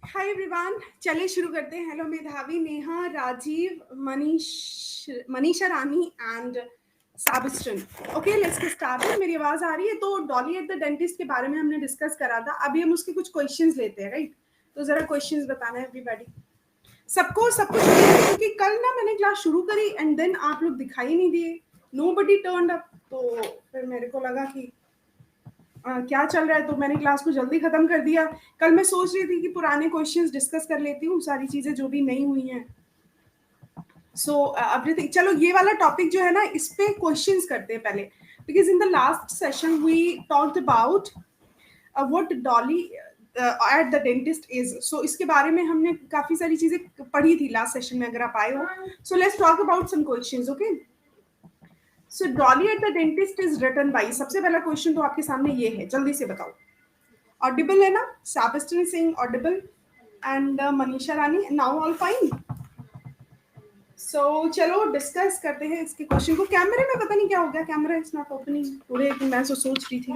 Hi everyone, चलिए शुरू करते हैं। Hello Medhavi, Neha, Rajeev, Manisha Rani and Sebastian. Okay, let's get started. मेरी आवाज आ रही है? तो डॉली एट द डेंटिस्ट के बारे में हमने डिस्कस करा था। अभी हम उसके कुछ क्वेश्चंस लेते हैं, राइट? तो जरा क्वेश्चंस बताना है एवरीबॉडी। सबको सब कुछ क्योंकि कल ना मैंने क्लास शुरू करी एंड देन आप लोग दिखाई नहीं दिए, नोबडी टर्न्ड अप। तो फिर मेरे को लगा कि क्या चल रहा है, तो मैंने क्लास को जल्दी खत्म कर दिया। कल मैं सोच रही थी कि पुराने क्वेश्चंस डिस्कस कर लेती हूँ, सारी चीजें जो भी नहीं हुई हैं। सो एवरीथिंग, चलो ये वाला टॉपिक जो है ना, इस पे क्वेश्चंस करते हैं पहले, because in the last session we talked about what Dolly at the dentist is. So इसके बारे में हमने काफी सारी चीजें पढ़ी थी लास्ट सेशन में, अगर आप आए हो। So let's talk about some questions, okay? So Dolly at the dentist is written by, सबसे पहला क्वेश्चन तो आपके सामने ये है, जल्दी से बताओ। ऑडिबल है ना? Sebastian Singh audible and Manisha Rani, now all fine. So चलो डिस्कस करते हैं इसके क्वेश्चन को। कैमरे में पता नहीं क्या हो गया, camera is not opening today, मैं तो सोच रही थी।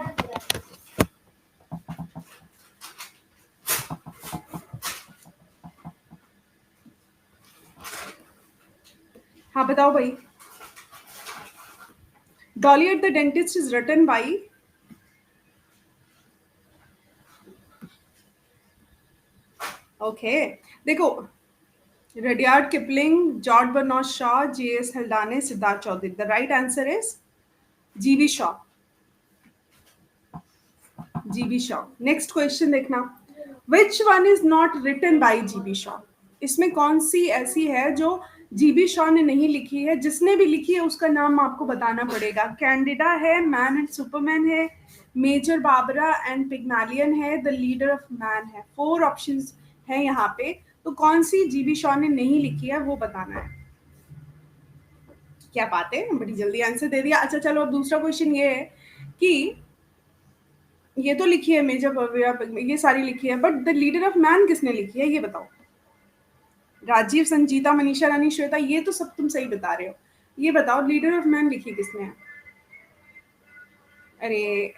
हाँ बताओ भाई। Dolly at the dentist is written by, okay देखो, Rudyard Kipling, George Bernard Shaw, J S. Haldane, Siddharth Chaudhary. The right answer is G B. Shaw. G B. Shaw. Next question देखना, which one is not written by G B. Shaw? इसमें कौन सी ऐसी है जो GB. Shaw ने नहीं लिखी है? जिसने भी लिखी है उसका नाम आपको बताना पड़ेगा। कैंडिडा है, मैन एंड सुपरमैन है, मेजर बाबरा एंड पिग्मालियन है, द लीडर ऑफ मैन है। 4 ऑप्शंस है यहाँ पे, तो कौन सी जी.बी. शॉ ने नहीं लिखी है वो बताना है। क्या बात है, बड़ी जल्दी आंसर दे दिया। अच्छा चलो, अब दूसरा क्वेश्चन ये है कि ये तो लिखी है मेजर बाबरा, ये सारी लिखी है, but the leader of man किसने लिखी है ये बताओ। राजीव, संजीता, मनीषा रानी, श्वेता, ये तो सब तुम सही बता रहे हो। ये बताओ लीडर ऑफ मैन लिखी किसने है? अरे,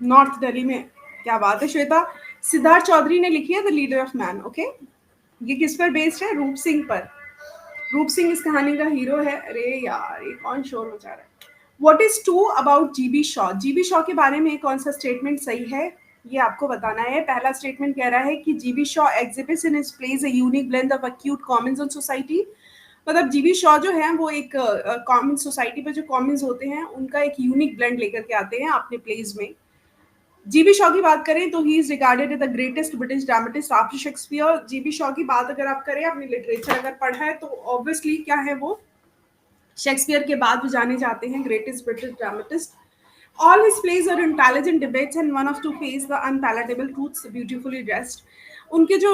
नॉर्थ दिल्ली में। क्या बात है श्वेता, सिद्धार्थ चौधरी ने लिखी है the leader of man. Okay, ये किस पर बेस्ड है? रूप सिंह पर। रूप सिंह इस कहानी का हीरो है। अरे यार, ये कौन शोर मचा रहा है? What is true about GB Shaw? GB Shaw के बारे में कौन सा स्टेटमेंट सही है, ये आपको बताना है। पहला स्टेटमेंट कह रहा है कि GB Shaw exhibits in his place a unique blend of acute Commons on society. मतलब जीबी शॉ जो है वो एक कॉमन सोसाइटी पर जो कॉमन्स होते हैं उनका एक यूनिक ब्लेंड लेकर के आते हैं अपने प्लेस में। जीबी शॉ की बात करें तो he is regarded as the greatest British dramatist after Shakespeare. GB Shaw की बात अगर आप करें, अपनी लिटरेचर अगर पढ़ा है तो ऑब्वियसली क्या है वो, शेक्सपियर के बाद भी जाने जाते हैं greatest British dramatist. All his plays are intelligent debates and one of to face the unpalatable truths beautifully dressed. उनके जो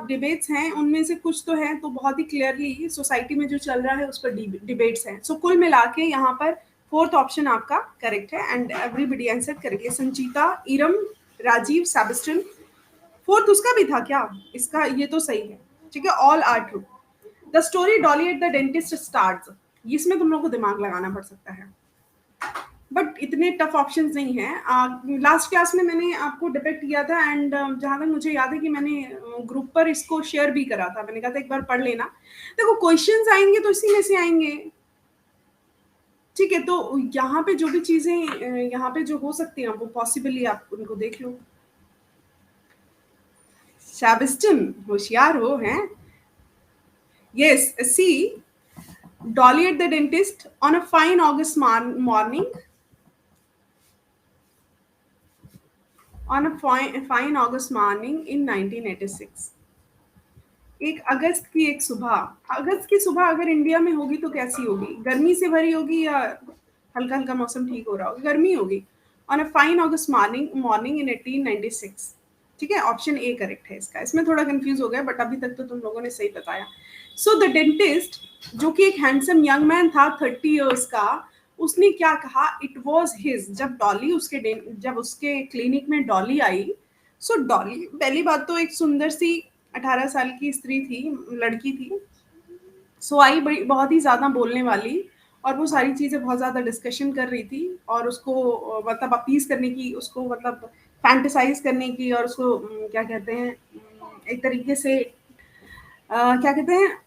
डिबेट्स हैं उनमें से कुछ तो हैं तो बहुत ही क्लियरली सोसाइटी में जो चल रहा है उस पर डिबेट्स हैं। सो कुल मिला के यहाँ पर 4th ऑप्शन आपका करेक्ट है and everybody answer correct. Sanchita, Iram, Rajeev, Sebastian. 4th उसका भी था क्या? इसका ये तो सही है, ठीक है, all are true. The story Dolly at the dentist starts, इसमें तुम लोग को दिमाग लगाना पड़ सकता है, बट इतने टफ ऑप्शंस नहीं हैं। लास्ट क्लास में मैंने आपको डिपेक्ट किया था एंड जहाँ तक मुझे याद है कि मैंने ग्रुप पर इसको शेयर भी करा था। मैंने कहा था एक बार पढ़ लेना। देखो क्वेश्चंस आएंगे तो इसी में से आएंगे, ठीक है? तो यहाँ पे जो भी चीजें यहाँ पे जो हो सकती हैं वो पॉसिबली आप उनको देख लो। शाबिस्टन, होशियार हो हैं। Yes, see Dolly at the dentist on a fine August morning, on a fine August morning in 1986। एक अगस्त की एक सुबह, अगस्त की सुबह अगर इंडिया में होगी तो कैसी होगी? गर्मी से भरी होगी या हल्का हल्का मौसम ठीक हो रहा होगा? गर्मी होगी। On a fine August morning in 1896, ठीक है, ऑप्शन ए करेक्ट है इसका। इसमें थोड़ा कंफ्यूज हो गया बट अभी तक तो तुम लोगों ने सही बताया। सो द डेंटिस्ट, जो कि एक हैंडसम यंग मैन था 30 इयर्स का, उसने क्या कहा? It was his. जब उसके क्लिनिक में डॉली आई, सो डॉली पहली बात तो एक सुंदर सी 18 साल की स्त्री थी, लड़की थी। सो आई बड़ी बहुत ही ज़्यादा बोलने वाली, और वो सारी चीज़ें बहुत ज़्यादा डिस्कशन कर रही थी और उसको मतलब अपीज़ करने की, उसको मतलब फैंटेसाइज़ करने की, और उसको क्या कहते हैं, एक तरीके से क्या कहते हैं,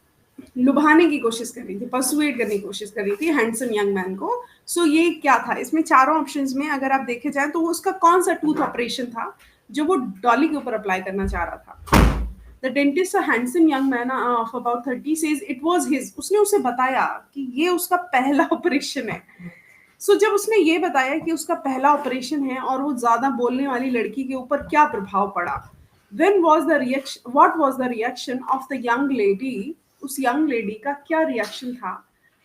लुभाने की कोशिश कर रही थी, पर्सुएड करने की कोशिश कर रही थी हैंडसम यंग मैन को। सो ये क्या था, इसमें चारों ऑप्शंस में अगर आप देखे जाए तो वो उसका कौन सा टूथ ऑपरेशन था जो वो डॉली के ऊपर अप्लाई करना चाह रहा था। The dentist, a handsome young man of about 30 says it was his. उसने उसे बताया कि ये उसका पहला ऑपरेशन है। सो जब उसने ये बताया कि उसका पहला ऑपरेशन है और वो ज्यादा बोलने वाली लड़की के ऊपर क्या प्रभाव पड़ा, when was the reaction, what was the reaction of the young lady, उस young lady का क्या रिएक्शन था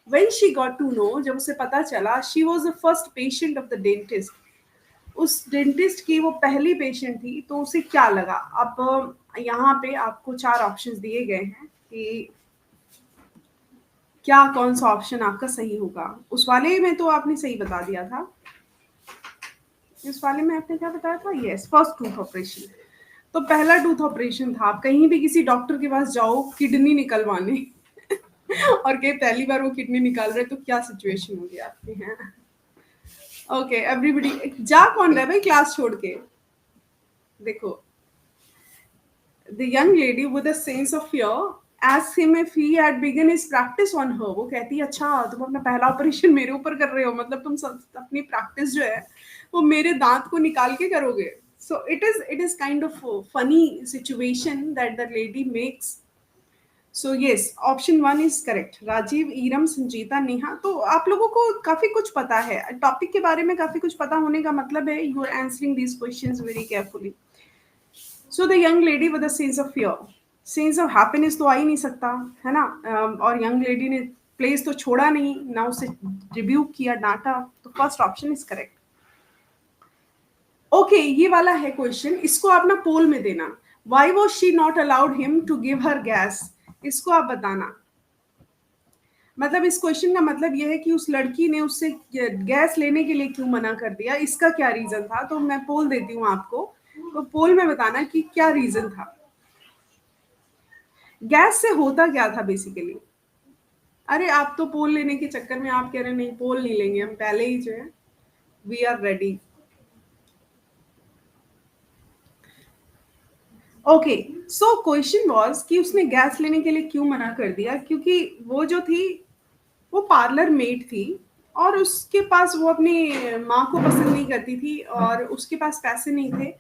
when she got to know, जब उसे पता चला she was the first patient of the dentist, उस डेंटिस्ट की वो पहली पेशेंट थी, तो उसे क्या लगा। अब यहाँ पे आपको चार ऑप्शंस दिए गए हैं कि क्या कौन सा ऑप्शन आपका सही होगा। उस वाले में तो आपने सही बता दिया था, इस वाले में आपने क्या बताया था, यस फर्स्ट टूथ ऑपरेशन। तो पहला टूथ ऑपरेशन था। आप कहीं भी किसी डॉक्टर के पास जाओ किडनी निकलवाने और कहीं पहली बार वो किडनी निकाल रहे तो क्या सिचुएशन होगी आपकी है। ओके एवरीबडी, जा कौन रहा है भाई क्लास छोड़ के। देखो, the young lady with a sense of fear asked him if he had begun his practice on her। वो कहती है अच्छा तुम अपना पहला ऑपरेशन मेरे ऊपर कर रहे हो, मतलब तुम अपनी प्रैक्टिस जो है वो मेरे दांत को निकाल के करोगे। so it is kind of a funny situation that the lady makes। so yes, option 1 is correct। Rajiv, Iram, Sanjita, Neha, तो आप लोगों को काफी कुछ पता है टॉपिक के बारे में। काफी कुछ पता होने का मतलब है you are answering these questions very carefully. So the young lady with a sense of fear, sense of happiness तो आ ही नहीं सकता है ना। और यंग लेडी ने प्लेस तो छोड़ा नहीं ना, उसे रिब्यूक किया, डांटा, तो first option is correct. Okay, ये वाला है क्वेश्चन, इसको आप ना पोल में देना। Why was she not allowed him to give her gas, इसको आप बताना। मतलब इस क्वेश्चन का मतलब यह है कि उस लड़की ने उससे गैस लेने के लिए क्यों मना कर दिया, इसका क्या रीजन था। तो मैं पोल देती हूँ आपको, तो पोल में बताना कि क्या रीजन था, गैस से होता क्या था बेसिकली। अरे आप तो पोल लेने के चक्कर में आप कह रहे हैं नहीं पोल नहीं लेंगे, हम पहले ही जो है we are ready. Okay, so question was कि उसने गैस लेने के लिए क्यों मना कर दिया, क्योंकि वो जो थी वो पार्लर मेड थी और उसके पास वो अपनी माँ को पसंद नहीं करती थी और उसके पास पैसे नहीं थे।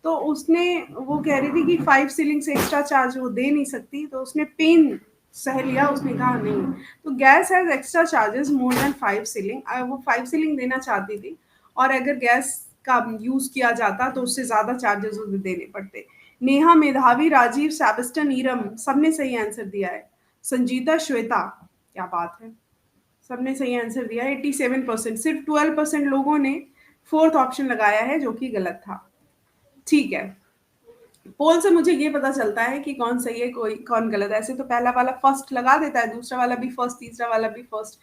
तो उसने, वो कह रही थी कि 5 सीलिंग से एक्स्ट्रा चार्ज वो दे नहीं सकती, तो उसने पेन सह लिया। उसने कहा नहीं, तो gas has extra charges more than 5 ceiling, वो 5 सीलिंग देना चाहती थी और अगर गैस का यूज किया जाता तो उससे ज्यादा चार्जेस उसे देने पड़ते। नेहा, मेधावी, राजीव, सेबेस्टन, नीरम, सबने सही आंसर दिया है। संजीता, श्वेता, क्या बात है, सबने सही आंसर दिया 87%। सिर्फ 12% लोगों ने फोर्थ ऑप्शन लगाया है जो कि गलत था। ठीक है, पोल से मुझे ये पता चलता है कि कौन सही है कोई कौन गलत है। ऐसे तो पहला वाला फर्स्ट लगा देता है, दूसरा वाला भी फर्स्ट, तीसरा वाला भी first.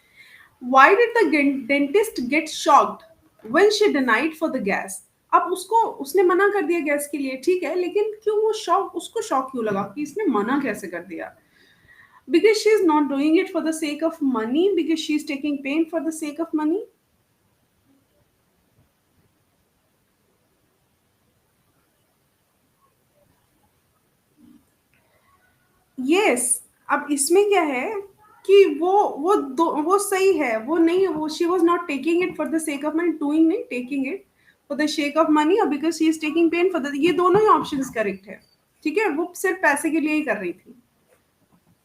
Why did the dentist get shocked when she denied for the gas? अब उसको, उसने मना कर दिया गैस के लिए, ठीक है, लेकिन क्यों वो शॉक, उसको शॉक क्यों लगा कि इसने मना कैसे कर दिया। Because she is not doing it for the sake of money, because she is taking pain for the sake of money। yes, अब इसमें क्या है कि वो सही है, वो नहीं, वो she was not taking it for the sake of money, doing नहीं, taking it for the sake of money और because she is taking pain for the, ये दोनों ही ऑप्शन करेक्ट है। ठीक है, वो सिर्फ पैसे के लिए ही कर रही थी,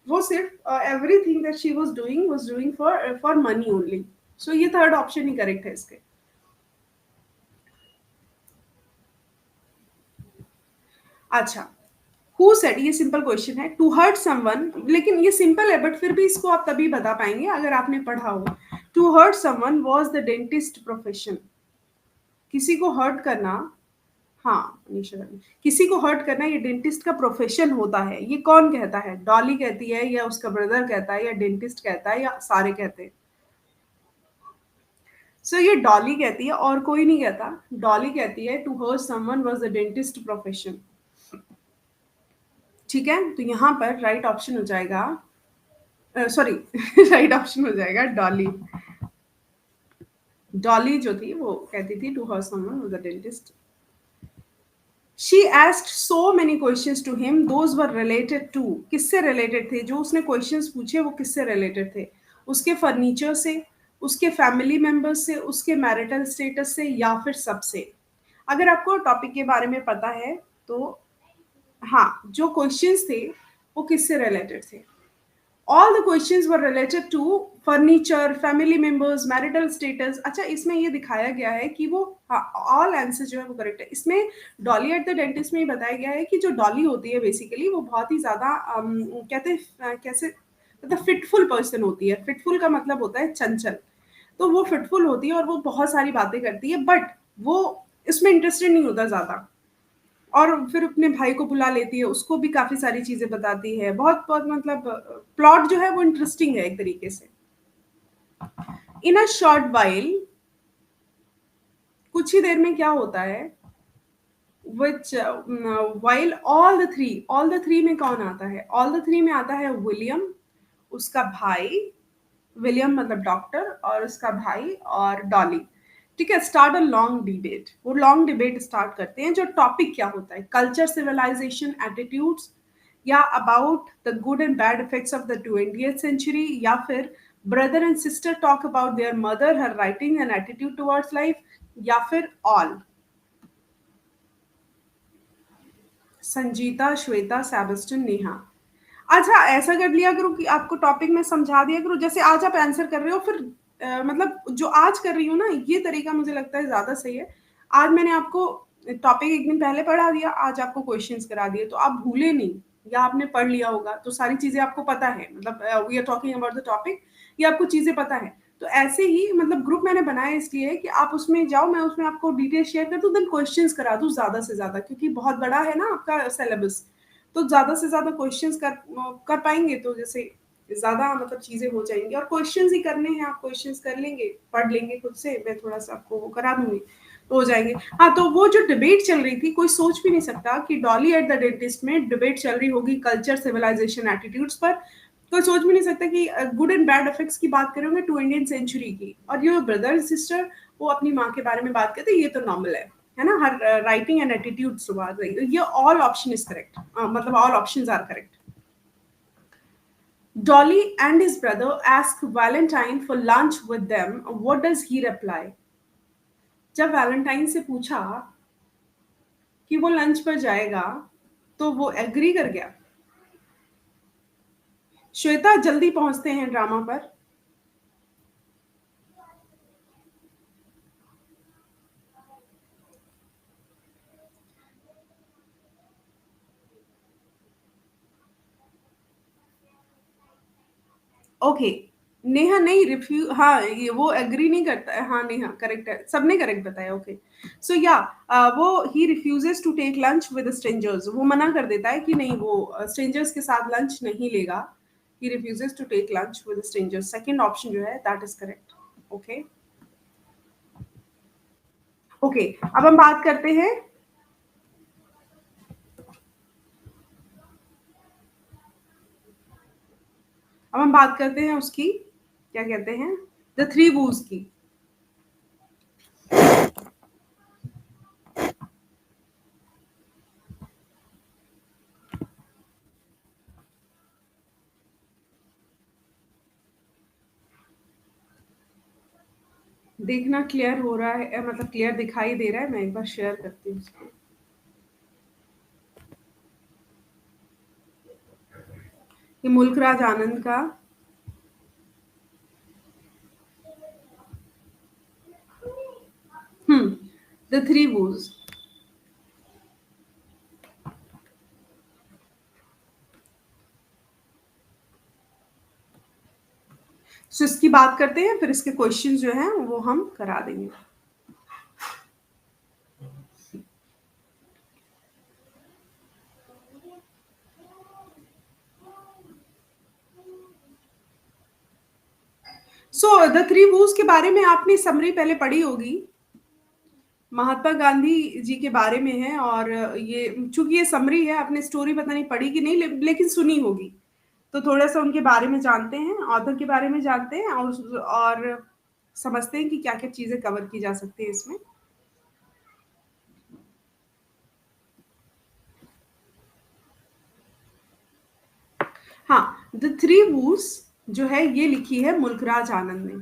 वो सिर्फ everything that she was doing for money only. So ये थर्ड ऑप्शन ही करेक्ट है इसके। अच्छा, हु सेड, ये सिंपल क्वेश्चन है, टू हर्ट समवन, लेकिन ये सिंपल है बट फिर भी इसको आप तभी बता पाएंगे अगर आपने पढ़ा हो। To hurt someone was the dentist profession, किसी को हर्ट करना, हाँ निशा, किसी को हर्ट करना ये डेंटिस्ट का प्रोफेशन होता है। ये कौन कहता है, डॉली कहती है या उसका ब्रदर कहता है या डेंटिस्ट कहता है या सारे कहते हैं। सो ये डॉली कहती है और कोई नहीं कहता, डॉली कहती है to hurt someone was the dentist profession. ठीक है, तो यहाँ पर राइट ऑप्शन हो जाएगा, सॉरी राइट ऑप्शन हो जाएगा डॉली। डॉली जो थी वो कहती थी to her someone with a dentist. She asked so many questions to him, those were related to, किससे related थे? जो उसने questions पूछे वो किससे related थे? उसके furniture से, उसके family members से, उसके marital status से, या फिर सबसे? अगर आपको टॉपिक के बारे में पता है तो हाँ, जो क्वेश्चंस थे वो किससे रिलेटेड थे? All the questions were related to furniture, family members, marital status. अच्छा, इसमें ये दिखाया गया है कि वो ऑल आंसर जो है वो करेक्ट है। इसमें डॉली एट द डेंटिस्ट में ये बताया गया है कि जो डॉली होती है बेसिकली वो बहुत ही ज्यादा कहते हैं कैसे, मतलब फिटफुल पर्सन होती है। फिटफुल का मतलब होता है चंचल। तो वो फिटफुल होती है और वो बहुत सारी बातें करती है, बट वो इसमें इंटरेस्टेड नहीं होता ज्यादा। और फिर अपने भाई को बुला लेती है, उसको भी काफ़ी सारी चीज़ें बताती है। बहुत-बहुत मतलब प्लॉट जो है वो इंटरेस्टिंग है एक तरीके से। इन अ शॉर्ट व्हाइल, कुछ ही देर में क्या होता है, which while all the three में कौन आता है? ऑल द थ्री में आता है विलियम, उसका भाई, विलियम मतलब डॉक्टर, और उसका भाई और डॉली। ठीक है, स्टार्ट अ लॉन्ग डिबेट। वो लॉन्ग डिबेट स्टार्ट करते हैं। जो टॉपिक क्या होता है? कल्चर, सिविलाइजेशन, एटीट्यूड्स, या about the good and bad effects of the 20th century, या फिर brother and sister talk about their mother, her writing and attitude towards life, या फिर ऑल? संजीता, श्वेता, सेबेस्टियन, नेहा। अच्छा, ऐसा कर लिया करो कि आपको टॉपिक में समझा दिया करो। जैसे आज आप आंसर कर रहे हो, फिर मतलब जो आज कर रही हूँ ना, ये तरीका मुझे लगता है ज़्यादा सही है। आज मैंने आपको टॉपिक एक दिन पहले पढ़ा दिया, आज आपको क्वेश्चंस करा दिए, तो आप भूले नहीं, या आपने पढ़ लिया होगा तो सारी चीज़ें आपको पता है। मतलब we are talking about the topic, ये आपको चीज़ें पता है। तो ऐसे ही मतलब ग्रुप मैंने बनाया इसलिए कि आप उसमें जाओ, मैं उसमें आपको डिटेल शेयर कर दूँ, देन क्वेश्चंस करा दूँ ज़्यादा से ज़्यादा, क्योंकि बहुत बड़ा है ना आपका सिलेबस। तो ज़्यादा से ज़्यादा क्वेश्चंस कर पाएँगे तो जैसे ज़्यादा मतलब चीज़ें हो जाएँगी, और क्वेश्चंस ही करने हैं, आप क्वेश्चंस कर लेंगे, पढ़ लेंगे खुद से, मैं थोड़ा-सा आपको वो करा दूँगी, तो हो जाएँगे। हाँ, तो वो जो डिबेट चल रही थी, कोई सोच भी नहीं सकता कि डॉली एट द डेंटिस्ट में डिबेट चल रही होगी कल्चर, सिविलाइजेशन, एटीट्यूड्स पर। कोई सोच भी नहीं सकता कि गुड एंड बैड इफेक्ट्स की बात करेंगे 20th सेंचुरी की, और ये ब्रदर सिस्टर वो अपनी माँ के बारे में बात करते हैं, ये तो नॉर्मल है ना? हर राइटिंग एंड एटीट्यूड से बात रही, ये ऑल ऑप्शन इज करेक्ट, मतलब all options are correct. Dolly and his brother ask Valentine for lunch with them. What does he reply? जब वैलेंटाइन से पूछा कि वो लंच पर जाएगा, तो वो एग्री कर गया। श्वेता, जल्दी पहुंचते हैं ड्रामा पर। ओके, नेहा नहीं रिफ्यू, हाँ ये वो एग्री नहीं करता है। हाँ नेहा करेक्ट है, सबने करेक्ट बताया। ओके, सो या वो he refuses to take lunch with strangers, वो मना कर देता है कि नहीं, वो स्ट्रेंजर्स के साथ लंच नहीं लेगा। He refuses to take lunch with strangers, second option जो है that is correct. Okay okay, अब हम बात करते हैं, उसकी क्या कहते हैं, द थ्री वूज की। देखना क्लियर हो रहा है, मतलब क्लियर दिखाई दे रहा है? मैं एक बार शेयर करती हूँ उसको। ये मुल्कराज आनंद का द थ्री वूज। सो इसकी बात करते हैं, फिर इसके क्वेश्चन जो हैं वो हम करा देंगे। सो द थ्री वूज के बारे में आपने समरी पहले पढ़ी होगी, महात्मा गांधी जी के बारे में है। और ये चूंकि ये समरी है, आपने स्टोरी पता नहीं पढ़ी कि नहीं, लेकिन सुनी होगी। तो थोड़ा सा उनके बारे में जानते हैं, ऑथर के बारे में जानते हैं, और समझते हैं कि क्या क्या चीजें कवर की जा सकती है इसमें। द थ्री वूज जो है ये लिखी है मुल्कराज आनंद ने,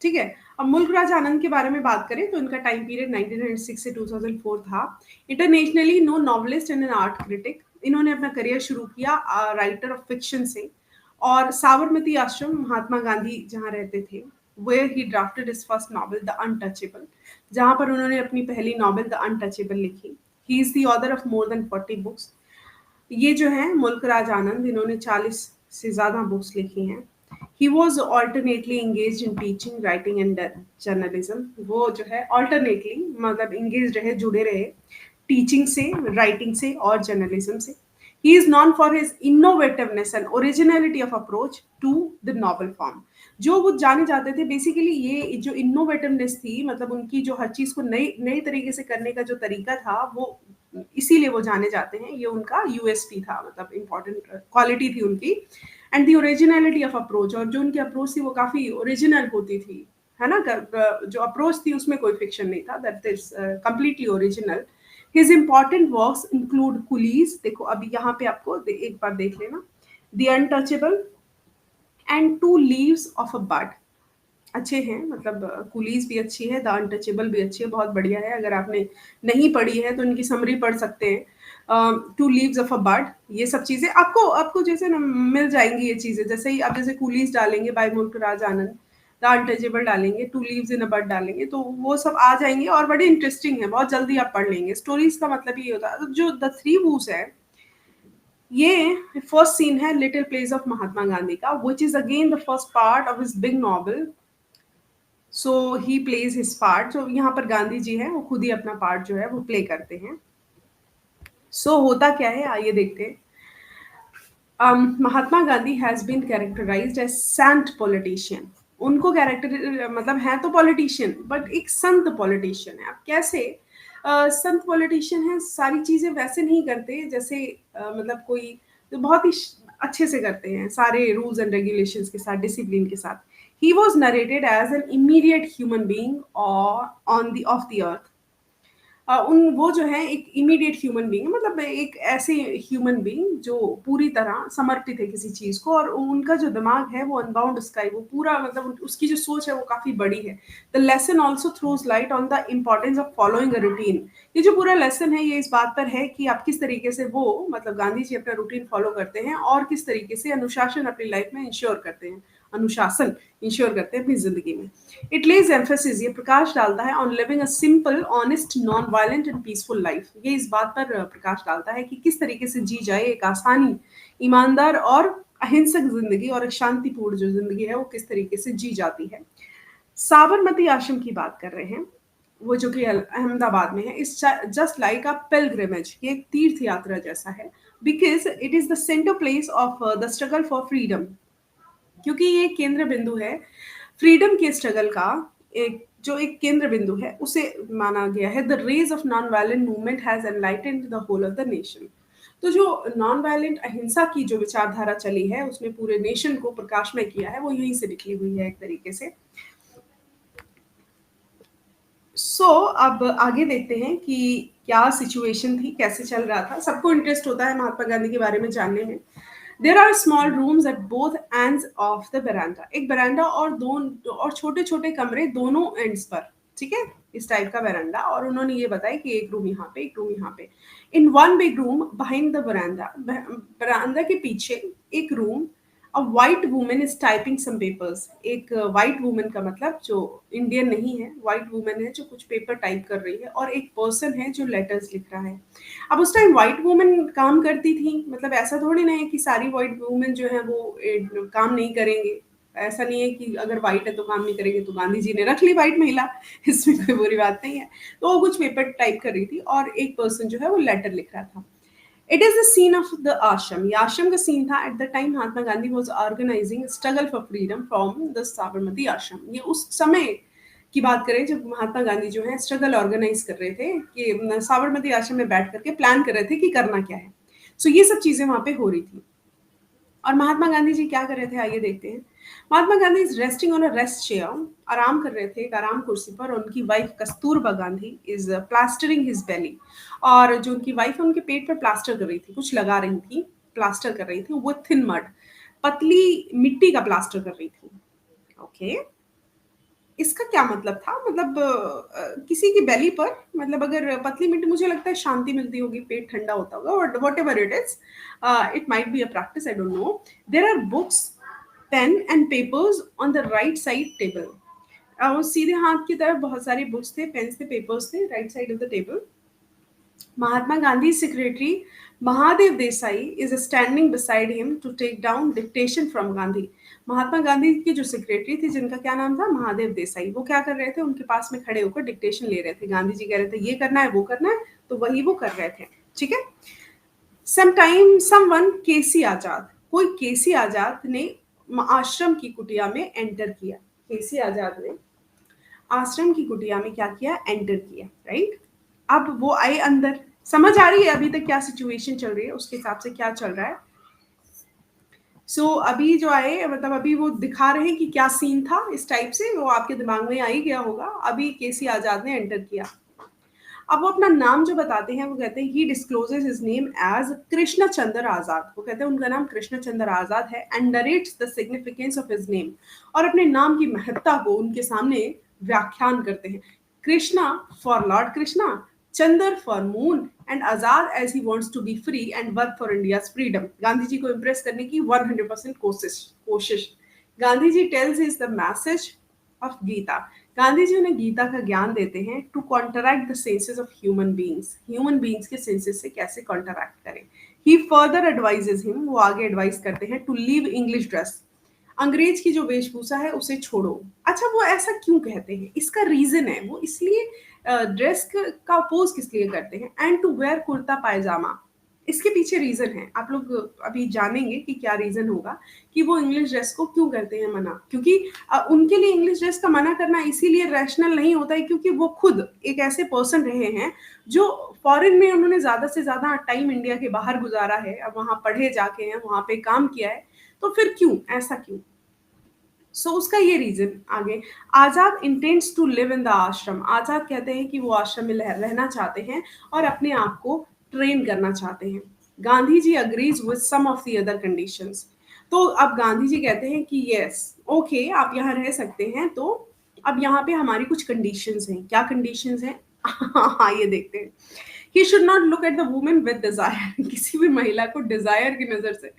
ठीक है। अब मुल्कराज आनंद के बारे में बात करें तो इनका टाइम पीरियड 1906 से 2004 था। Internationally known novelist and an art critic, इन्होंने अपना करियर शुरू किया राइटर ऑफ फिक्शन से, और साबरमती आश्रम महात्मा गांधी जहाँ रहते थे where he drafted his first novel The Untouchable, जहाँ पर उन्होंने अपनी पहली नॉवल द अनटचेबल लिखी। He is the author of more than 40 books. ये जो है मुल्कराज आनंद, इन्होंने 40 से ज़्यादा बुक्स लिखी हैं। He was alternately engage in teaching, writing and journalism. वो जो है ऑल्टरनेटली मतलब इंगेज रहे, जुड़े रहे टीचिंग से, राइटिंग से और जर्नलिज्म से। He is known for his innovativeness and originality of approach to the novel form. जो वो जाने जाते थे बेसिकली, ये जो इनोवेटिवनेस थी, मतलब उनकी जो हर चीज को नई नई तरीके से करने का जो तरीका था, वो इसीलिए वो जाने जाते हैं। ये उनका यूएसपी था, मतलब इम्पोर्टेंट क्वालिटी थी उनकी। And the originality of approach, और जो उनकी अप्रोच थी वो काफी ओरिजिनल होती थी, है ना। जो अप्रोच थी उसमें कोई फिक्शन नहीं था, that is completely original. His important works include coolies, देखो अभी यहाँ पे आपको एक बार देख लेना, the untouchable and two leaves of a bud, अच्छे हैं, मतलब कुलीज भी अच्छी है, द अनटचेबल भी अच्छी है, बहुत बढ़िया है। अगर आपने नहीं पढ़ी है तो इनकी समरी पढ़ सकते हैं। टू लीव्स ऑफ अ बड, ये सब चीजें आपको आपको जैसे ना मिल जाएंगी ये चीजें। जैसे ही आप जैसे कुलीज डालेंगे by Mulk Raj Anand, the untouchable डालेंगे, two leaves in a bud डालेंगे, तो वो सब आ जाएंगे और बड़े इंटरेस्टिंग है, बहुत जल्दी आप पढ़ लेंगे। स्टोरीज का मतलब ये होता है। जो द थ्री वूज है, ये फर्स्ट सीन है little place of Mahatma Gandhi का, which is again the first part of his big novel. So he plays his part, जो यहाँ पर गांधी जी हैं वो खुद ही अपना पार्ट जो है वो प्ले करते हैं। होता क्या है आइए देखते हैं। Mahatma Gandhi has been characterised as saint politician. उनको कैरेक्टर मतलब है तो पॉलिटिशियन, बट एक संत पॉलिटिशियन है। अब कैसे संत पॉलिटिशियन है, सारी चीजें वैसे नहीं करते जैसे मतलब कोई तो बहुत ही अच्छे से करते हैं, सारे रूल्स एंड रेगुलेशंस के साथ, डिसिप्लिन के साथ। He was narrated as an immediate human being और on the off the earth. उन वो जो है एक इमीडिएट ह्यूमन बीइंग, मतलब एक ऐसे ह्यूमन बीइंग जो पूरी तरह समर्पित है किसी चीज को, और उनका जो दिमाग है वो अनबाउंड स्काई, वो पूरा मतलब उसकी जो सोच है वो काफी बड़ी है। The lesson also throws light on the importance of following a routine. ये जो पूरा लेसन है ये इस बात पर है कि आप किस तरीके से वो मतलब गांधी जी अपना रूटीन फॉलो करते हैं और किस तरीके से अनुशासन अपनी लाइफ में इंश्योर करते हैं, अनुशासन इंश्योर करते हैं अपनी जिंदगी में। इट लेज एम्फेसिस, ये प्रकाश डालता है on living a simple, honest, non violent and peaceful life. ये इस बात पर प्रकाश डालता है कि किस तरीके से जी जाए एक आसानी, ईमानदार और अहिंसक जिंदगी, और एक शांतिपूर्ण जो जिंदगी है वो किस तरीके से जी जाती है। साबरमती आश्रम की बात कर रहे हैं, वो जो कि अहमदाबाद में है। इस जस्ट लाइक अ पिलग्रिमेज, ये एक तीर्थ यात्रा जैसा है, because it is the centre place of the struggle for freedom, क्योंकि ये एक केंद्र बिंदु है फ्रीडम के स्ट्रगल का। एक जो एक केंद्र बिंदु है उसे माना गया है। The rays of non violent movement has enlightened the whole of the nation. तो जो नॉन वायलेंट अहिंसा की जो विचारधारा चली है उसने पूरे नेशन को प्रकाशमय किया है, वो यहीं से निकली हुई है एक तरीके से। अब आगे देखते हैं कि क्या सिचुएशन थी, कैसे चल रहा था। सबको इंटरेस्ट होता है महात्मा गांधी के बारे में जानने में। There are small rooms at both ends of the veranda, एक बरांडा और और छोटे छोटे कमरे दोनों एंड्स पर, ठीक है, इस टाइप का बरांडा। और उन्होंने ये बताया कि एक रूम यहाँ पे, एक रूम यहाँ पे। In one big room behind the veranda, बरांडा के पीछे एक room, a white woman is typing some papers. एक व्हाइट वुमन का मतलब जो इंडियन नहीं है, व्हाइट वुमन है जो कुछ पेपर टाइप कर रही है, और एक पर्सन है जो लेटर्स लिख रहा है। अब उस टाइम व्हाइट वुमन काम करती थी, मतलब ऐसा थोड़ी ना है कि सारी व्हाइट वुमेन जो है वो काम नहीं करेंगे। ऐसा नहीं है कि अगर व्हाइट है तो काम नहीं करेंगे, तो गांधी जी ने रख ली व्हाइट महिला, इसमें कोई बुरी बात नहीं है। तो वो कुछ पेपर टाइप कर रही थी और एक पर्सन जो है वो लेटर लिख रहा था। It is the scene of the ashram, ये आश्रम का सीन था। At the time Mahatma Gandhi was organising struggle for freedom from the Sabarmati ashram. ये उस समय की बात करें जब महात्मा गांधी जो है स्ट्रगल ऑर्गेनाइज कर रहे थे, कि साबरमती आश्रम में बैठ करके प्लान कर रहे थे कि करना क्या है। ये सब चीजें वहां पे हो रही थी। और महात्मा गांधी जी क्या कर रहे थे आइए देखते हैं। Mahatma Gandhi is resting on a rest chair, आराम कर रहे थे एक आराम कुर्सी पर। उनकी wife Kasturba Gandhi is plastering his belly, और जो उनकी वाइफ है उनके पेट पर प्लास्टर कर रही थी, कुछ लगा रही थी, प्लास्टर कर रही थी विथ थिन मड। पतली मिट्टी का प्लास्टर कर रही थी। ओके, इसका क्या मतलब था? मतलब किसी की बेली पर, मतलब अगर पतली मिट्टी, मुझे लगता है शांति मिलती होगी, पेट ठंडा होता होगा, और whatever it is, it might be a practice, I don't know. There are books, pen and papers on the right side table. वो सीधे हाथ की तरफ बहुत सारी बुक्स थे, पेन्स थे, पेपर्स थे, right side of the table. Mahatma Gandhi's secretary Mahadev Desai is standing beside him to take down dictation from Gandhi. Mahatma Gandhi की जो सेक्रेटरी थी, जिनका क्या नाम था, महादेव देसाई, वो क्या कर रहे थे? उनके पास में खड़े होकर डिक्टेशन ले रहे थे। गांधी जी कह रहे थे ये करना है, वो करना है, तो वही वो कर रहे थे। ठीक है। समटाइम समवन केसी आजाद, कोई केसी आजाद ने आश्रम की कुटिया में एंटर किया। केसी आजाद ने आश्रम की कुटिया में क्या किया? एंटर किया, राइट। अब वो आए अंदर। समझ आ रही है अभी तक क्या सिचुएशन चल रही है, उसके हिसाब से क्या चल रहा है। अभी जो आए, मतलब अभी वो दिखा रहे हैं कि क्या सीन था, इस टाइप से वो आपके दिमाग में आ ही गया होगा। अभी केसी आजाद ने एंटर किया। अब वो अपना नाम जो बताते हैं, वो कहते हैं he discloses his name as Krishna Chandra Azad. वो कहते हैं उनका नाम कृष्ण चंद्र आजाद है, and narrates the significance of his name, और अपने नाम की महत्ता को उनके सामने व्याख्यान करते हैं। Krishna for lord Krishna, Chandra for moon, and Azad as he wants to be free and work for India's freedom. Gandhi ji को इंप्रेस करने की 100% कोशिश। Gandhi ji tells is the message of Gita. Gandhi ji उन्हें गीता का ज्ञान देते हैं to contract the senses of human beings के सेंसेस से कैसे कॉन्टरैक्ट करें। ही फर्दर एडवाइजेस हिम, वो आगे एडवाइस करते हैं टू लीव इंग्लिश ड्रेस, अंग्रेज की जो वेशभूषा है उसे छोड़ो। अच्छा, वो ऐसा क्यों कहते हैं? इसका रीजन है, वो इसलिए ड्रेस का अपोज किस लिए करते हैं, एंड टू वेयर कुर्ता पायजामा। इसके पीछे रीजन है, आप लोग अभी जानेंगे कि क्या रीजन होगा कि वो इंग्लिश ड्रेस को क्यों करते हैं मना। क्योंकि उनके लिए इंग्लिश ड्रेस का मना करना इसीलिए रैशनल नहीं होता है, क्योंकि वो खुद एक ऐसे पर्सन रहे हैं जो फॉरेन में उन्होंने ज्यादा से ज्यादा टाइम इंडिया के बाहर गुजारा है, अब वहां पढ़े जाके हैं, वहां पे काम किया है, तो फिर क्यों, ऐसा क्यों? उसका ये रीजन आगे। Azad intends to live in the ashram. Azad कहते हैं कि वो आश्रम में रहना चाहते हैं और अपने आप को ट्रेन करना चाहते हैं। Gandhi ji agrees with some of the other conditions. तो अब गांधी जी कहते हैं कि यस ओके, आप यहाँ रह सकते हैं, तो अब यहाँ पे हमारी कुछ कंडीशंस हैं। क्या कंडीशंस हैं? हाँ, ये देखते हैं। He should not look at the women with desire. किसी भी महिला को डिजायर की नजर से,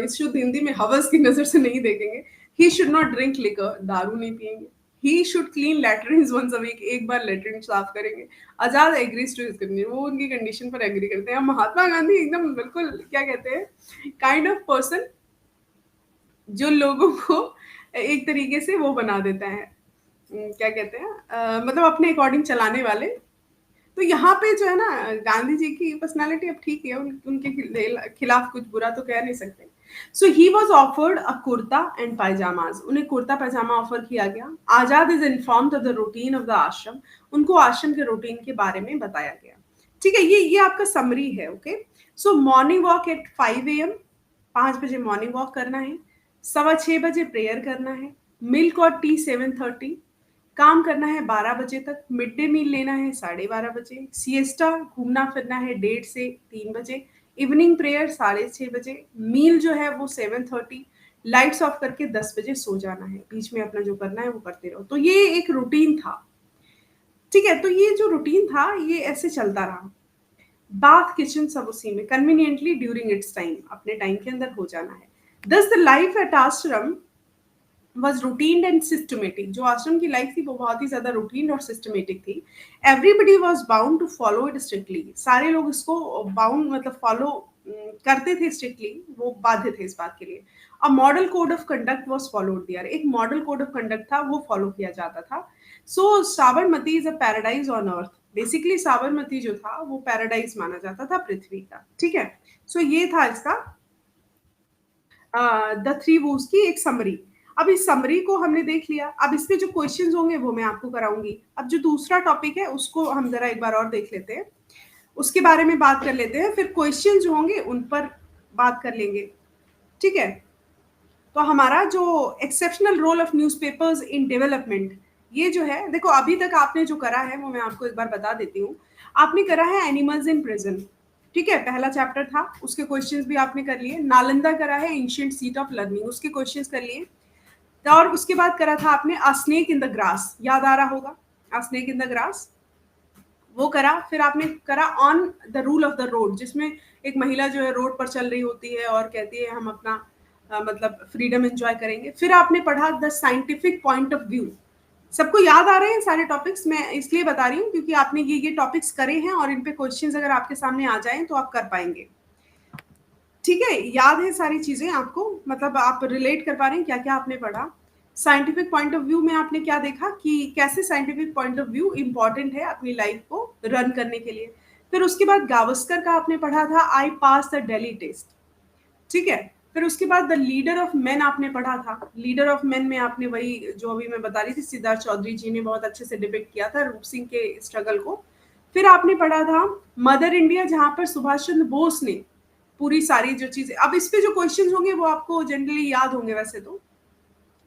इस शुद्ध हिंदी में हवस की नजर से नहीं देखेंगे। He should not drink liquor, दारू नहीं पिएंगे। He should clean latrines once a week, एक बार लैट्रिन साफ करेंगे। Azad agrees to his condition, वो उनकी कंडीशन पर एग्री करते हैं। महात्मा गांधी एकदम बिल्कुल क्या कहते हैं, काइंड ऑफ पर्सन जो लोगों को एक तरीके से वो बना देता है, क्या कहते हैं, मतलब अपने अकॉर्डिंग चलाने वाले। तो यहाँ पे जो है ना, गांधी जी की पर्सनालिटी अब ठीक है, उनके खिलाफ कुछ बुरा तो कह नहीं सकते। He was offered a kurta and pyjamas, उन्हें कुर्ता पैजामा ऑफर किया गया। Azad is informed of the routine of the ashram, उनको आश्रम के रूटीन के बारे में बताया गया। ठीक है, ये आपका समरी है। Okay, morning walk at 5 AM, 5 बजे मॉर्निंग वॉक करना है। 6:15 बजे प्रेयर करना है। मिल्क और टी 7:30। काम करना है 12 बजे तक। मिड डे मील लेना है 12:30 बजे। सिएस्टा, घूमना फिरना है 1:30 से 3 बजे। इवनिंग प्रेयर 6:30 बजे। मील जो है वो 7:30। लाइट्स ऑफ करके 10 बजे सो जाना है। बीच में अपना जो करना है वो करते रहो। तो ये एक रूटीन था। ठीक है, तो ये जो रूटीन था ये ऐसे चलता रहा। बाथ किचन सब उसी में, कन्वीनियंटली ड्यूरिंग इट्स टाइम, अपने टाइम के अंदर हो जाना है। दस द लाइफ एट आश्रम was routine and systematic। जो आश्रम की लाइफ थी वो बहुत ही ज्यादा रूटीन और सिस्टमेटिक थी। Everybody was bound to follow it strictly, सारे लोग इसको बाउंड मतलब फॉलो करते थे स्ट्रिक्टली, वो बाध्य थे इस बात के लिए। A model code of conduct was followed there, एक मॉडल कोड ऑफ कंडक्ट था वो फॉलो किया जाता था। Sabarmati is a paradise on earth. Basically Sabarmati जो था वो पैराडाइज माना जाता था पृथ्वी का। ठीक है, ये था इसका द थ्री वूज की एक समरी। अब इस समरी को हमने देख लिया। अब इसमें जो क्वेश्चंस होंगे वो मैं आपको कराऊंगी। अब जो दूसरा टॉपिक है उसको हम जरा एक बार और देख लेते हैं, उसके बारे में बात कर लेते हैं, फिर क्वेश्चन जो होंगे उन पर बात कर लेंगे। ठीक है, तो हमारा जो exceptional role of newspapers in development, ये जो है, देखो अभी तक आपने जो करा है वो मैं आपको एक बार बता देती हूँ। आपने करा है एनिमल्स इन प्रिजन। ठीक है, पहला चैप्टर था, उसके क्वेश्चंस भी आपने कर लिए। नालंदा करा है, एंशिएंट सीट ऑफ लर्निंग, उसके क्वेश्चंस कर लिए। और उसके बाद करा था आपने अ स्नेक इन द ग्रास, याद आ रहा होगा, अ स्नेक इन द ग्रास, वो करा। फिर आपने करा on the rule of the road, जिसमें एक महिला जो है रोड पर चल रही होती है और कहती है हम अपना मतलब फ्रीडम एंजॉय करेंगे। फिर आपने पढ़ा the scientific point of view. सबको याद आ रहे हैं सारे टॉपिक्स? मैं इसलिए बता रही हूँ क्योंकि आपने ये टॉपिक्स करे हैं और इन पे क्वेश्चंस अगर आपके सामने आ जाएं तो आप कर पाएंगे। ठीक है, याद है सारी चीजें आपको, मतलब आप रिलेट कर पा रहे हैं क्या क्या आपने पढ़ा। साइंटिफिक पॉइंट ऑफ व्यू में आपने क्या देखा कि कैसे scientific point of view important है अपनी लाइफ को रन करने के लिए। फिर उसके बाद गावस्कर का आपने पढ़ा था आई पास द दिल्ली टेस्ट। ठीक है, फिर उसके बाद द लीडर ऑफ मेन आपने पढ़ा था। लीडर ऑफ मेन में आपने वही जो अभी मैं बता रही थी, सिद्धार्थ चौधरी जी ने बहुत अच्छे से डिपिक्ट किया था रूप सिंह के स्ट्रगल को। फिर आपने पढ़ा था मदर इंडिया, जहां पर सुभाष चंद्र बोस ने पूरी सारी जो चीजें, अब इस पे जो क्वेश्चंस होंगे वो आपको जनरली याद होंगे वैसे तो,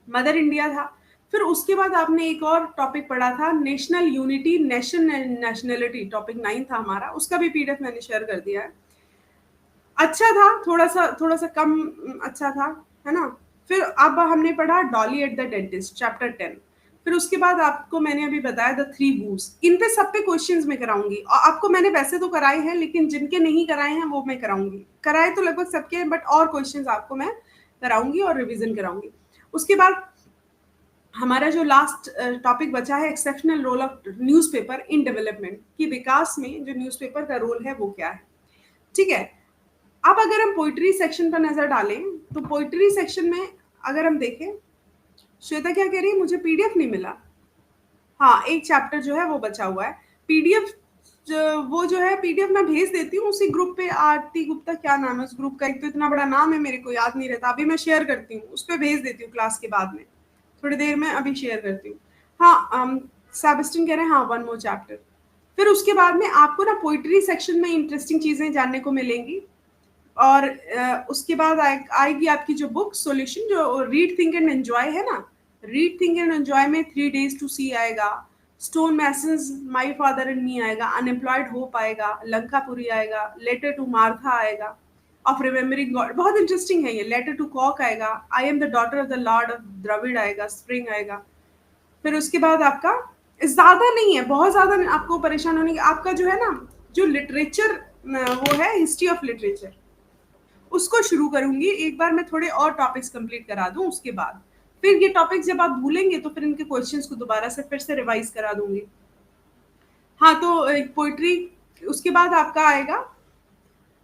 मदर इंडिया था। फिर उसके बाद आपने एक और टॉपिक पढ़ा था national unity, nation and nationality, topic 9 था हमारा, उसका भी पीडीएफ मैंने शेयर कर दिया है। अच्छा था, थोड़ा सा कम अच्छा था, है ना। फिर अब हमने पढ़ा Dolly at the dentist, chapter 10। फिर उसके बाद आपको मैंने अभी बताया द थ्री वूज। इन पे सब पे क्वेश्चंस मैं कराऊंगी, और आपको मैंने वैसे तो कराए हैं, लेकिन जिनके नहीं कराए हैं वो मैं कराऊंगी। कराए तो लगभग सबके हैं, बट और क्वेश्चंस आपको मैं कराऊंगी और रिवीजन कराऊंगी। उसके बाद हमारा जो लास्ट टॉपिक बचा है, exceptional role of newspaper in development, कि विकास में जो न्यूज़पेपर का रोल है वो क्या है। ठीक है, अब अगर हम पोइट्री सेक्शन पर नजर डालें तो पोइट्री सेक्शन में अगर हम देखें, श्वेता क्या कह रही है, मुझे पीडीएफ नहीं मिला। हाँ, एक चैप्टर जो है वो बचा हुआ है। पीडीएफ वो जो है पीडीएफ मैं भेज देती हूँ उसी ग्रुप पे। आरती गुप्ता क्या नाम है उस ग्रुप का, एक तो इतना बड़ा नाम है मेरे को याद नहीं रहता, अभी मैं शेयर करती हूँ, उस पर भेज देती हूँ क्लास के बाद में, थोड़ी देर में अभी शेयर करती हूँ। हाँ, सेबेस्टिन कह रहे हैं हाँ वन मोर चैप्टर। फिर उसके बाद में आपको ना पोइट्री सेक्शन में इंटरेस्टिंग चीजें जानने को मिलेंगी। और उसके बाद आएगी आपकी जो बुक सॉल्यूशन, जो रीड थिंक एंड एंजॉय है ना, रीड थिंक एंड एंजॉय में 3 days टू सी आएगा, stone masons my father and me आएगा, अनएम्प्लॉयड होप आएगा, लंकापुरी आएगा, लेटर टू मार्था आएगा, ऑफ रिमेम्बरिंग गॉड, बहुत इंटरेस्टिंग है ये, लेटर टू कॉक आएगा, I am the daughter of the lord of Dravid आएगा, स्प्रिंग आएगा। फिर उसके बाद आपका ज्यादा नहीं है, बहुत ज्यादा नहीं, आपको परेशान होने की, आपका जो है ना, जो लिटरेचर वो है हिस्ट्री ऑफ लिटरेचर, उसको शुरू करूंगी एक बार मैं, थोड़े और टॉपिक्स कंप्लीट करा दूं उसके बाद। फिर ये टॉपिक्स जब आप भूलेंगे तो फिर इनके क्वेश्चंस को दोबारा से फिर से रिवाइज करा दूंगी। हाँ, तो पोइट्री, उसके बाद आपका आएगा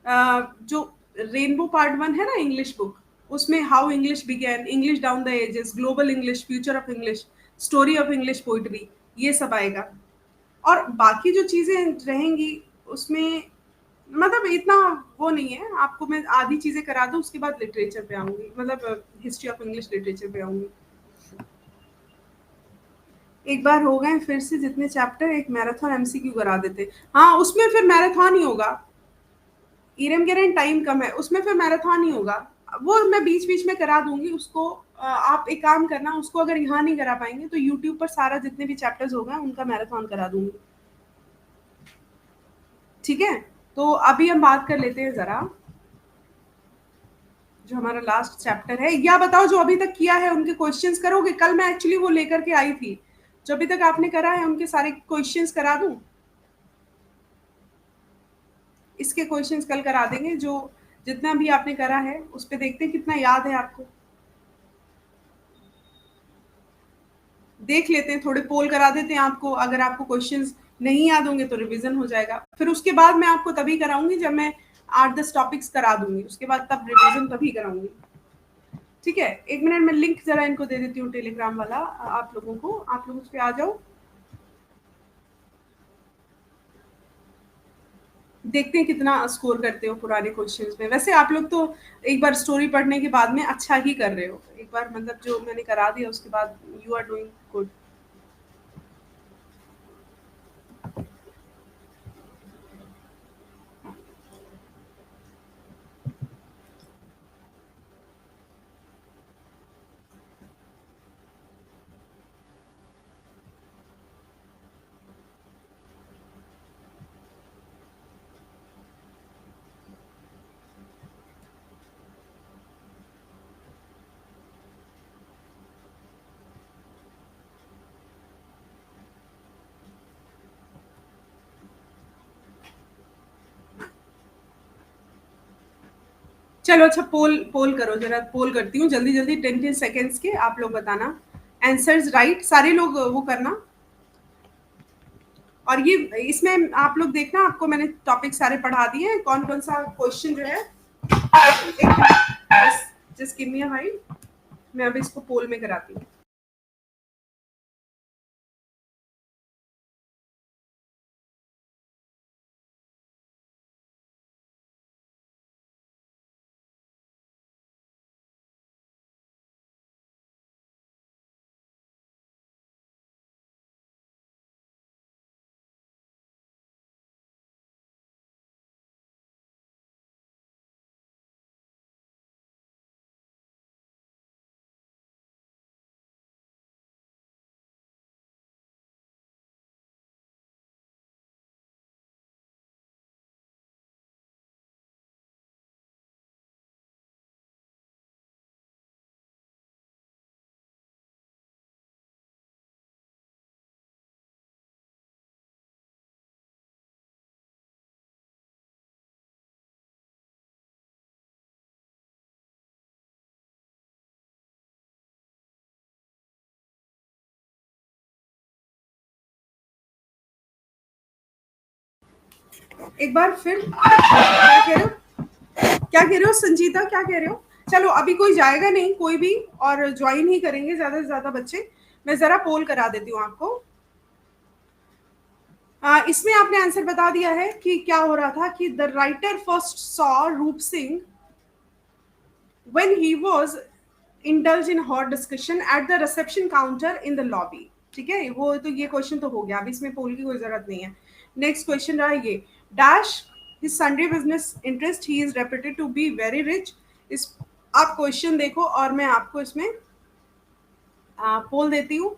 जो रेनबो पार्ट 1 है ना इंग्लिश बुक, उसमें how English began, English down the ages, global English, future of English, story of English poetry, ये सब आएगा। और बाकी जो चीजें रहेंगी उसमें मतलब इतना वो नहीं है, आपको मैं आधी चीजें करा दूं उसके बाद लिटरेचर पे आऊंगी, मतलब हिस्ट्री ऑफ इंग्लिश लिटरेचर पे आऊंगी। एक बार हो गए फिर से जितने चैप्टर, एक मैराथन एमसीक्यू करा देते। हाँ, उसमें फिर मैराथन ही होगा, इरम कह रहे हैं टाइम कम है, उसमें फिर मैराथन ही होगा। वो मैं बीच बीच में करा दूंगी उसको। आप एक काम करना, उसको अगर यहाँ नहीं करा पाएंगे तो यूट्यूब पर सारा जितने भी चैप्टर्स हो गए उनका मैराथन करा दूंगी। ठीक है, तो अभी हम बात कर लेते हैं जरा जो हमारा लास्ट चैप्टर है। या बताओ जो अभी तक किया है उनके क्वेश्चंस करोगे? कल मैं एक्चुअली वो लेकर के आई थी, जो अभी तक आपने करा है उनके सारे क्वेश्चंस करा दूं। इसके क्वेश्चंस कल करा देंगे, जो जितना भी आपने करा है उस पे देखते हैं कितना याद है आपको। देख लेते हैं, थोड़े पोल करा देते हैं आपको, अगर आपको क्वेश्चंस नहीं याद होंगे तो रिवीजन हो जाएगा। फिर उसके बाद मैं आपको तभी कराऊंगी जब मैं 8-10 टॉपिक्स करा दूंगी, उसके बाद तब रिवीजन तभी कराऊंगी। ठीक है, एक मिनट में लिंक जरा इनको दे देती हूँ टेलीग्राम वाला, आप लोगों को, आप लोग उस पर आ जाओ। देखते हैं कितना स्कोर करते हो पुराने क्वेश्चंस में। वैसे आप लोग तो एक बार स्टोरी पढ़ने के बाद में अच्छा ही कर रहे हो, एक बार मतलब जो मैंने करा दिया उसके बाद यू आर डूइंग गुड। चलो अच्छा, पोल पोल करो जरा, पोल करती हूँ जल्दी जल्दी, 10 सेकेंड्स के, आप लोग बताना आंसर्स राइट, सारे लोग वो करना। और ये इसमें आप लोग देखना, आपको मैंने टॉपिक सारे पढ़ा दिए हैं, कौन कौन सा क्वेश्चन जो है। Just give me a while, मैं अभी इसको पोल में कराती हूँ। एक बार फिर क्या कह रहे हो, क्या कह रहे हो संजीता, क्या कह रहे हो? चलो अभी कोई जाएगा नहीं कोई भी, और ज्वाइन ही करेंगे ज्यादा से ज्यादा बच्चे। मैं जरा पोल करा देती हूँ आपको। इसमें आपने आंसर बता दिया है कि क्या हो रहा था, कि द राइटर फर्स्ट सॉ रूप Singh when he was indulged in hot discussion at the reception counter in the lobby। ठीक है, वो तो ये क्वेश्चन तो हो गया, अभी इसमें पोल की कोई जरूरत नहीं है। नेक्स्ट क्वेश्चन रहा ये, dash his sundry business interest he is reputed to be very rich। इस आप क्वेश्चन देखो और मैं आपको इसमें पोल देती हूँ।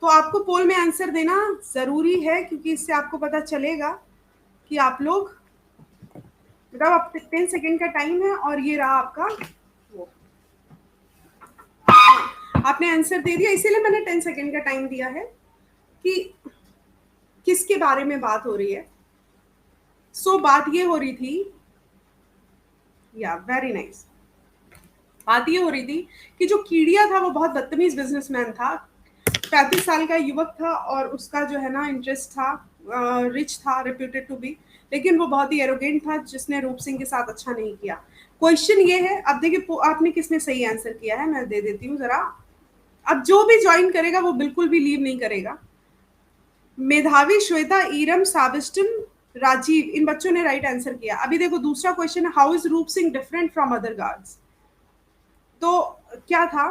तो आपको पोल में आंसर देना जरूरी है, क्योंकि इससे आपको पता चलेगा कि आप लोग, मतलब आप 10 सेकेंड का टाइम है, और ये रहा आपका वो, आपने आंसर दे दिया, इसीलिए मैंने 10 सेकेंड का टाइम दिया है कि किसके बारे में बात हो रही है। सो बात ये हो रही थी, या वेरी नाइस, बात ये हो रही थी कि जो कीड़िया था वो बहुत बदतमीज बिजनेसमैन था, 35 साल का युवक था, और उसका जो है ना इंटरेस्ट था, रिच था, रेप्यूटेड टू बी, लेकिन वो बहुत ही एरोगेंट था, जिसने रूप सिंह के साथ अच्छा नहीं किया। क्वेश्चन ये है, अब देखिए आपने किसने सही आंसर किया है, मैं दे देती हूँ जरा। अब जो भी ज्वाइन करेगा वो बिल्कुल भी लीव नहीं करेगा। मेधावी, श्वेता, ईरम, साबिस्टन, राजीव, इन बच्चों ने राइट आंसर किया। अभी देखो दूसरा क्वेश्चन है, हाउ इज रूप Singh different from other guards. तो क्या था,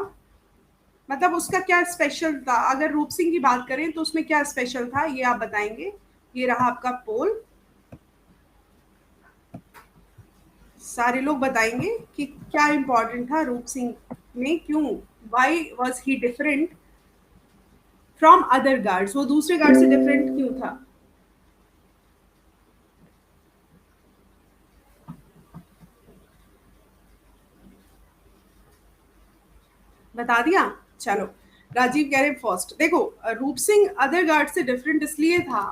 मतलब उसका क्या स्पेशल था, अगर रूप सिंह की बात करें तो उसमें क्या स्पेशल था, ये आप बताएंगे। ये रहा आपका पोल, सारे लोग बताएंगे कि क्या इंपॉर्टेंट था रूप सिंह में, क्यों, why was he different from other guards, वो दूसरे गार्ड से डिफरेंट क्यों था। बता दिया, चलो। राजीव कह रहे फर्स्ट, देखो रूप सिंह अदर गार्ड से डिफरेंट इसलिए था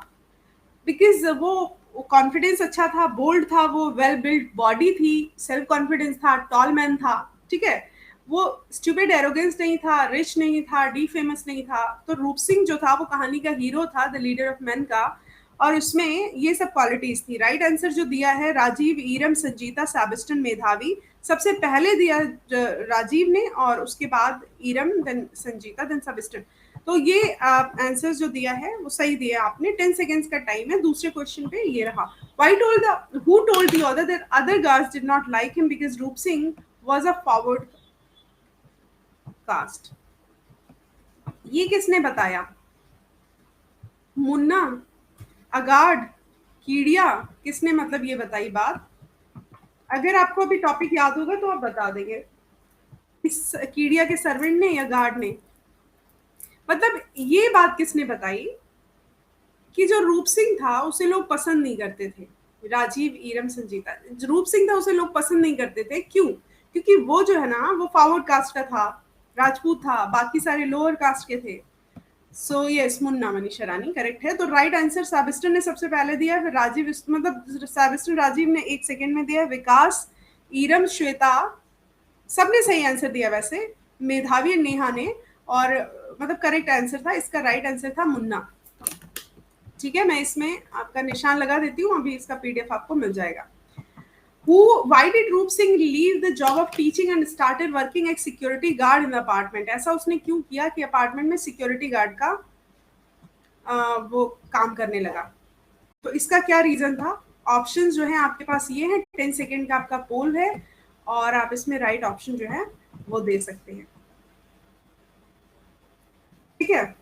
बिकॉज वो कॉन्फिडेंस अच्छा था, बोल्ड था, वो वेल बिल्ड बॉडी थी, सेल्फ कॉन्फिडेंस था, टॉल मैन था, ठीक है, वो स्टूपिड एरोगेंस नहीं था, रिच नहीं था, डी फेमस नहीं था। तो रूप सिंह जो था वो कहानी का हीरो था, द लीडर ऑफ मैन का, और उसमें ये सब क्वालिटीज थी। राइट आंसर जो दिया है राजीव, ईरम, संजीता, साबिस्टन, मेधावी, सबसे पहले दिया राजीव ने, और उसके बाद ईरम, देन संजीता, देन साबिस्टन। तो ये आंसर जो दिया है वो सही दिया आपने। 10 सेकेंड्स का टाइम है। दूसरे क्वेश्चन पे ये रहा, why told the who told the other that other guards did not like him because Roop Singh was a forward caste। ये किसने बताया, मुन्ना, अगाड, कीड़िया, किसने मतलब ये बताई बात। अगर आपको अभी टॉपिक याद होगा तो आप बता देंगे, इस कीड़िया के सर्वेंट ने या गार्ड ने, मतलब ये बात किसने बताई कि जो रूप सिंह था उसे लोग पसंद नहीं करते थे। राजीव, ईरम, संजीता, रूप सिंह था उसे लोग पसंद नहीं करते थे, क्यों, क्योंकि वो जो है ना वो फॉरवर्ड कास्ट का था, राजपूत था, बाकी सारे लोअर कास्ट के थे। So yes, Munna Manisha Rani correct है। तो राइट आंसर साबिस्टन ने सबसे पहले दिया, फिर राजीव, मतलब साबिस्टन राजीव ने 1 सेकेंड में दिया, विकास, ईरम, श्वेता, सबने सही आंसर दिया वैसे, मेधावी और नेहा ने, और मतलब करेक्ट आंसर था इसका, राइट आंसर था मुन्ना। ठीक है, मैं इसमें आपका निशान लगा देती हूँ, अभी इसका पीडीएफ आपको मिल जाएगा। Why did Roop Singh leave the job of teaching and started working as security guard in the apartment? ऐसा उसने क्यों किया कि अपार्टमेंट में सिक्योरिटी गार्ड का वो काम करने लगा? तो इसका क्या रीजन था? ऑप्शंस जो है आपके पास ये है, 10 सेकेंड का आपका पोल है, और आप इसमें राइट ऑप्शन जो है वो दे सकते हैं। ठीक है,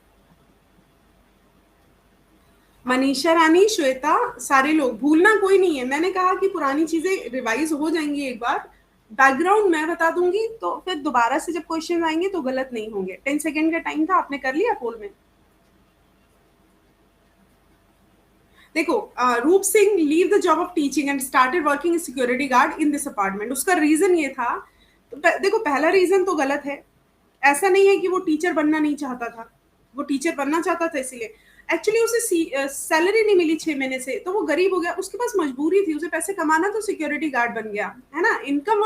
मनीषा रानी, श्वेता, सारे लोग, भूलना कोई नहीं है। मैंने कहा कि पुरानी चीजें रिवाइज हो जाएंगी एक बार, बैकग्राउंड मैं बता दूंगी, तो फिर दोबारा से जब क्वेश्चन आएंगे तो गलत नहीं होंगे। 10 सेकेंड का टाइम था, आपने कर लिया पोल में? देखो, Roop Singh leave the job of teaching and started working as security guard in this apartment. उसका रीजन ये था, तो देखो पहला रीजन तो गलत है। ऐसा नहीं है कि वो टीचर बनना नहीं चाहता था, वो टीचर बनना चाहता था, इसीलिए एक्चुअली उसे सैलरी नहीं मिली 6 महीने से, तो वो गरीब हो गया, उसके पास मजबूरी थी, उसे पैसे कमाना, तो सिक्योरिटी गार्ड बन गया, है ना। इनकम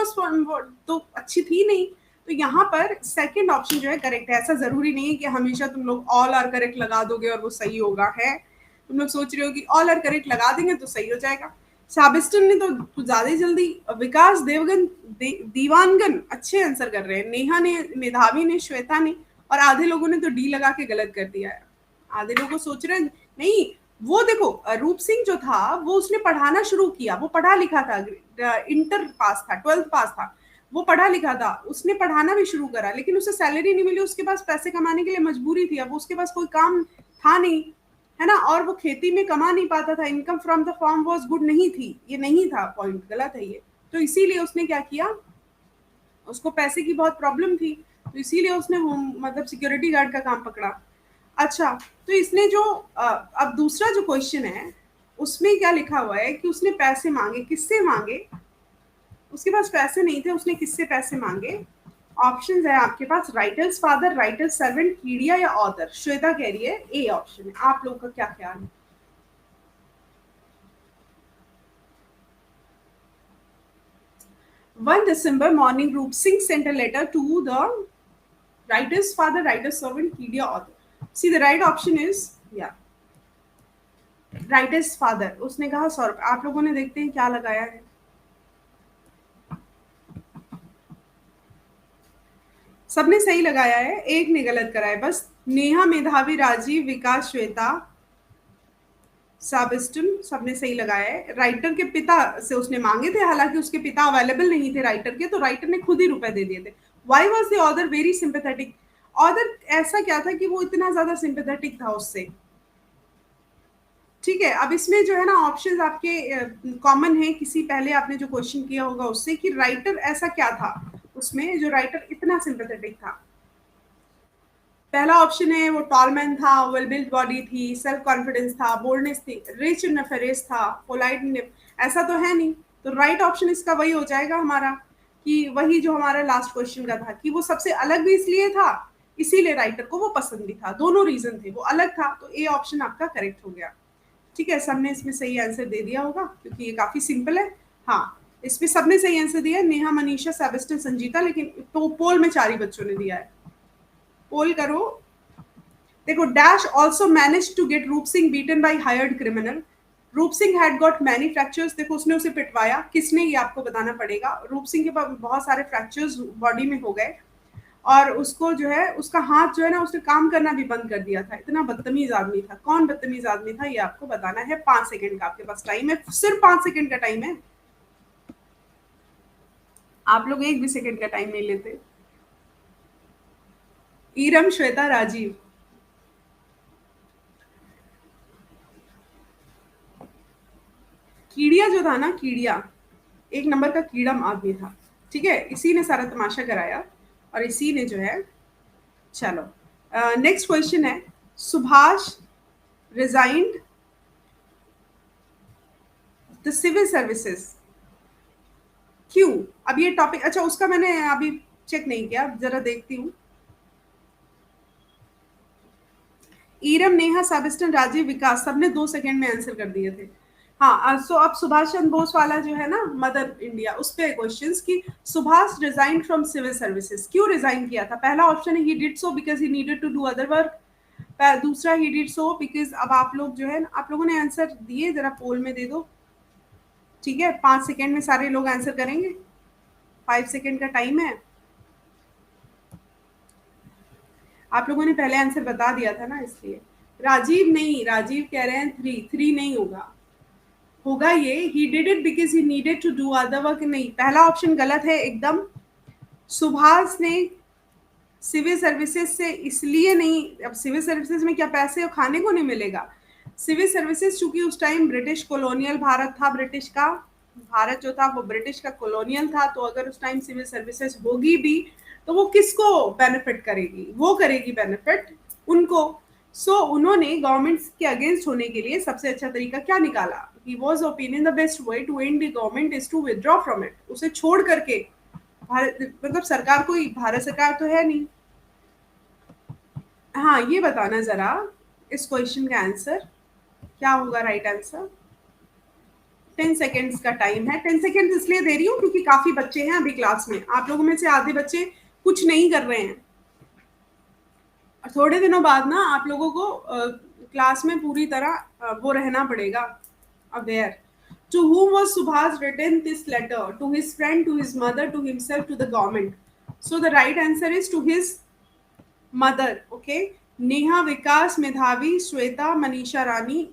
तो अच्छी थी नहीं। तो यहाँ पर सेकंड ऑप्शन जो है करेक्ट है। ऐसा जरूरी नहीं है कि हमेशा तुम लोग ऑल आर करेक्ट लगा दोगे और वो सही होगा, है। तुम लोग सोच रहे हो कि ऑल आर करेक्ट लगा देंगे तो सही हो जाएगा। साबिस्टन ने तो कुछ ज्यादा ही जल्दी, विकास, देवगन, दीवानगन अच्छे आंसर कर रहे हैं, नेहा ने, मेधावी ने, श्वेता ने, और आधे लोगों ने तो डी लगा के गलत कर दिया है। आधे लोग सोच रहे हैं नहीं, वो देखो रूप सिंह जो था वो उसने पढ़ाना शुरू किया, वो पढ़ा लिखा था, इंटर पास था, 12th पास था, वो पढ़ा लिखा था, उसने पढ़ाना भी शुरू करा, लेकिन उसे सैलरी नहीं मिली, उसके पास पैसे कमाने के लिए मजबूरी थी, अब उसके पास कोई काम था नहीं, है ना, और वो खेती में कमा नहीं पाता था, income from the farm was good नहीं थी, ये नहीं था पॉइंट, गलत है ये। तो इसीलिए उसने क्या किया, उसको पैसे की बहुत प्रॉब्लम थी, तो इसीलिए उसने होम मतलब सिक्योरिटी गार्ड का काम पकड़ा। अच्छा, तो इसने जो अब दूसरा जो क्वेश्चन है उसमें क्या लिखा हुआ है कि उसने पैसे मांगे, किससे मांगे? उसके पास पैसे नहीं थे, उसने किससे पैसे मांगे? ऑप्शंस है आपके पास, राइटर्स फादर, राइटर्स सर्वेंट, कीड़िया या ऑथर। श्वेता कह रही है ए ऑप्शन है, आप लोगों का क्या ख्याल है? One December morning, Roop Singh sent a letter to the writer's father, writer's servant, media author. See, the right option is yeah, writer's father. उसने कहा 100 रुपए। आप लोगों ने देखते हैं क्या लगाया है। सबने सही लगाया है, एक ने गलत करा है बस। नेहा, मेधावी, राजीव, विकास, श्वेता, साबिस्टन, सबने सही लगाया है। राइटर के पिता से उसने मांगे थे, हालांकि उसके पिता अवेलेबल नहीं थे राइटर के, तो राइटर ने खुद ही रुपए दे दिए थे। Why was the other very sympathetic? Other ऐसा क्या था कि वो इतना ज्यादा सिंपेथेटिक था उससे। ठीक है, अब इसमें जो है ना ऑप्शंस आपके कॉमन है, किसी पहले आपने जो क्वेश्चन किया होगा उससे, कि राइटर ऐसा क्या था उसमें जो राइटर इतना सिंपेथेटिक था। पहला ऑप्शन है वो टॉल मैन था, वेल बिल्ड बॉडी थी, सेल्फ कॉन्फिडेंस था, बोल्डनेस थी, रिच नफेरियस था, पोलाइट, ऐसा तो है नहीं। तो राइट ऑप्शन इसका वही हो जाएगा हमारा, कि वही जो हमारा लास्ट क्वेश्चन का था, कि वो सबसे अलग भी इसलिए था, इसीलिए राइटर को वो पसंद भी था, दोनों रीजन थे, वो अलग था, तो ए ऑप्शन आपका करेक्ट हो गया। ठीक है, सबने इसमें सही आंसर दे दिया होगा क्योंकि ये काफी सिंपल है। हाँ, इसमें सबने सही आंसर दिया, नेहा, मनीषा, सेबेस्टियन, संजीता, लेकिन तो पोल में 4 ही बच्चों ने दिया है। पोल करो। देखो, Dash also manage to get Roop Singh beaten by hired criminal. Roop Singh had got many fractures. देखो, उसने उसे पिटवाया, किसने, ये आपको बताना पड़ेगा। रूप सिंह के पास बहुत सारे फ्रैक्चर्स बॉडी में हो गए, और उसको जो है उसका हाथ जो है ना, उसने काम करना भी बंद कर दिया था, इतना बदतमीज आदमी था। कौन बदतमीज आदमी था ये आपको बताना है। 5 सेकंड का आपके पास टाइम है, सिर्फ 5 सेकंड का टाइम है, आप लोग एक भी सेकंड का टाइम नहीं लेते। ईरम, श्वेता, राजीव। कीड़िया जो था ना, कीड़िया एक नंबर का कीड़ा आदमी था। ठीक है, इसी ने सारा तमाशा कराया, और इसी ने जो है, चलो नेक्स्ट क्वेश्चन है, Subhash resigned the civil services, क्यों? अब ये टॉपिक, अच्छा उसका मैंने अभी चेक नहीं किया, जरा देखती हूँ। ईरम, नेहा, साबिस्टन, राजीव, विकास, सबने 2 सेकंड में आंसर कर दिए थे। हाँ, सो अब सुभाष चंद्र बोस वाला जो है ना, मदर इंडिया, उस पे क्वेश्चंस कि Subhash resign from civil services, क्यों रिजाइन किया था? पहला ऑप्शन है he did so because he needed to do other work. दूसरा ही डिड सो बिकॉज, अब आप लोग जो है आप लोगों ने आंसर दिए, जरा पोल में दे दो, ठीक है? 5 सेकेंड में सारे लोग आंसर करेंगे, 5 सेकेंड का टाइम है। आप लोगों ने पहले आंसर बता दिया था ना, इसलिए। राजीव नहीं, राजीव कह रहे हैं 3 नहीं होगा, होगा ये he did it because he needed to do other work. नहीं, पहला ऑप्शन गलत है एकदम। सुभाष ने सिविल सर्विसेज से इसलिए नहीं, अब सिविल सर्विसेज में क्या पैसे और खाने को नहीं मिलेगा? सिविल सर्विसेज चूंकि उस टाइम ब्रिटिश कॉलोनियल भारत था, ब्रिटिश का भारत जो था वो ब्रिटिश का कॉलोनियल था, तो अगर उस टाइम सिविल सर्विसेज होगी भी तो वो किसको बेनिफिट करेगी? वो करेगी बेनिफिट उनको। सो उन्होंने गवर्नमेंट के अगेंस्ट होने के लिए सबसे अच्छा तरीका क्या निकाला? He was opinion the best way to end the government is to withdraw from it, उसे छोड़ करके। भारत मतलब सरकार कोई भारत सरकार तो है नहीं। हाँ, ये बताना जरा इस क्वेश्चन का आंसर क्या होगा? राइट आंसर 10 सेकेंड्स का टाइम है। 10 सेकेंड्स इसलिए दे रही हूँ क्योंकि काफी बच्चे हैं अभी क्लास में, आप लोगों में से आधे बच्चे कुछ नहीं कर रहे हैं, और थोड़े दिनों बाद ना आप लोगों को क्लास में पूरी तरह वो रहना पड़ेगा, aware. To whom was Subhas written this letter? To his friend, to his mother, to himself, to the government? So the right answer is to his mother. Okay. Neha, Vikas, Medhavi, Shweta, Manisha Rani,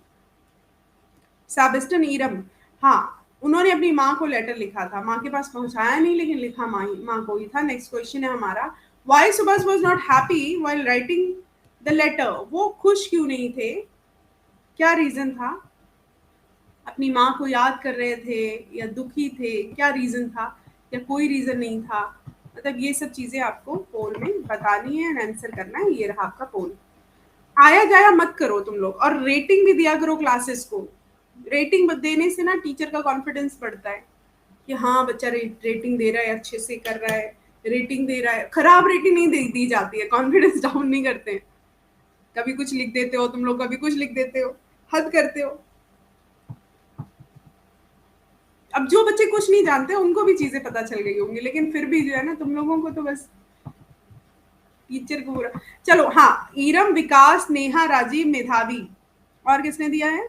सैबिस्टन, Iram. हाँ, उन्होंने अपनी माँ को लेटर लिखा था, माँ के पास पहुंचाया नहीं, लेकिन लिखा माँ को ही था। नेक्स्ट क्वेश्चन है हमारा, why Subhash was not happy while writing the letter? वो खुश क्यों नहीं थे? क्या रीजन था? अपनी माँ को याद कर रहे थे या दुखी थे? क्या रीजन था, या कोई रीजन नहीं था? मतलब ये सब चीजें आपको पोल में बतानी है, आंसर करना है। ये रहा आपका पोल। आया जाया मत करो तुम लोग, और रेटिंग भी दिया करो क्लासेस को। रेटिंग देने से ना टीचर का कॉन्फिडेंस बढ़ता है कि हाँ बच्चा रेटिंग दे रहा है, अच्छे से कर रहा है, रेटिंग दे रहा है। खराब रेटिंग नहीं दी जाती है, कॉन्फिडेंस डाउन नहीं करते हैं। कभी कुछ लिख देते हो तुम लोग, कभी कुछ लिख देते हो, हद करते हो। अब जो बच्चे कुछ नहीं जानते उनको भी चीजें पता चल गई होंगी, लेकिन फिर भी जो है ना, तुम लोगों को तो बस टीचर को पूरा। चलो हाँ, ईरम, विकास, नेहा, राजीव, मेधावी, और किसने दिया है?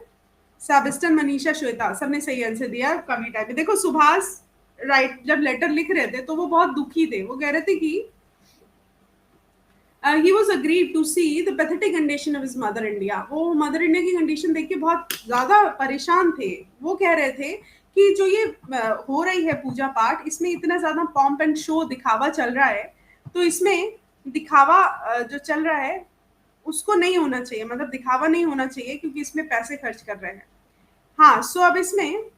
सैबिस्टन, मनीषा, श्वेता, सबने सही आंसर दिया। कवि टाइप देखो, सुभाष राइट जब लेटर लिख रहे थे तो वो बहुत दुखी थे, वो कह रहे थे कि he was aggrieved to see the pathetic condition of his mother India। वो मदर इंडिया की कंडीशन देख के बहुत ज्यादा परेशान थे। वो कह रहे थे कि जो ये हो रही है पूजा पाठ, इसमें इतना ज्यादा पॉम्प एंड शो, दिखावा चल रहा है, तो इसमें दिखावा जो चल रहा है उसको नहीं होना चाहिए, मतलब दिखावा नहीं होना चाहिए, क्योंकि इसमें पैसे खर्च कर रहे हैं। हाँ, सो अब इसमें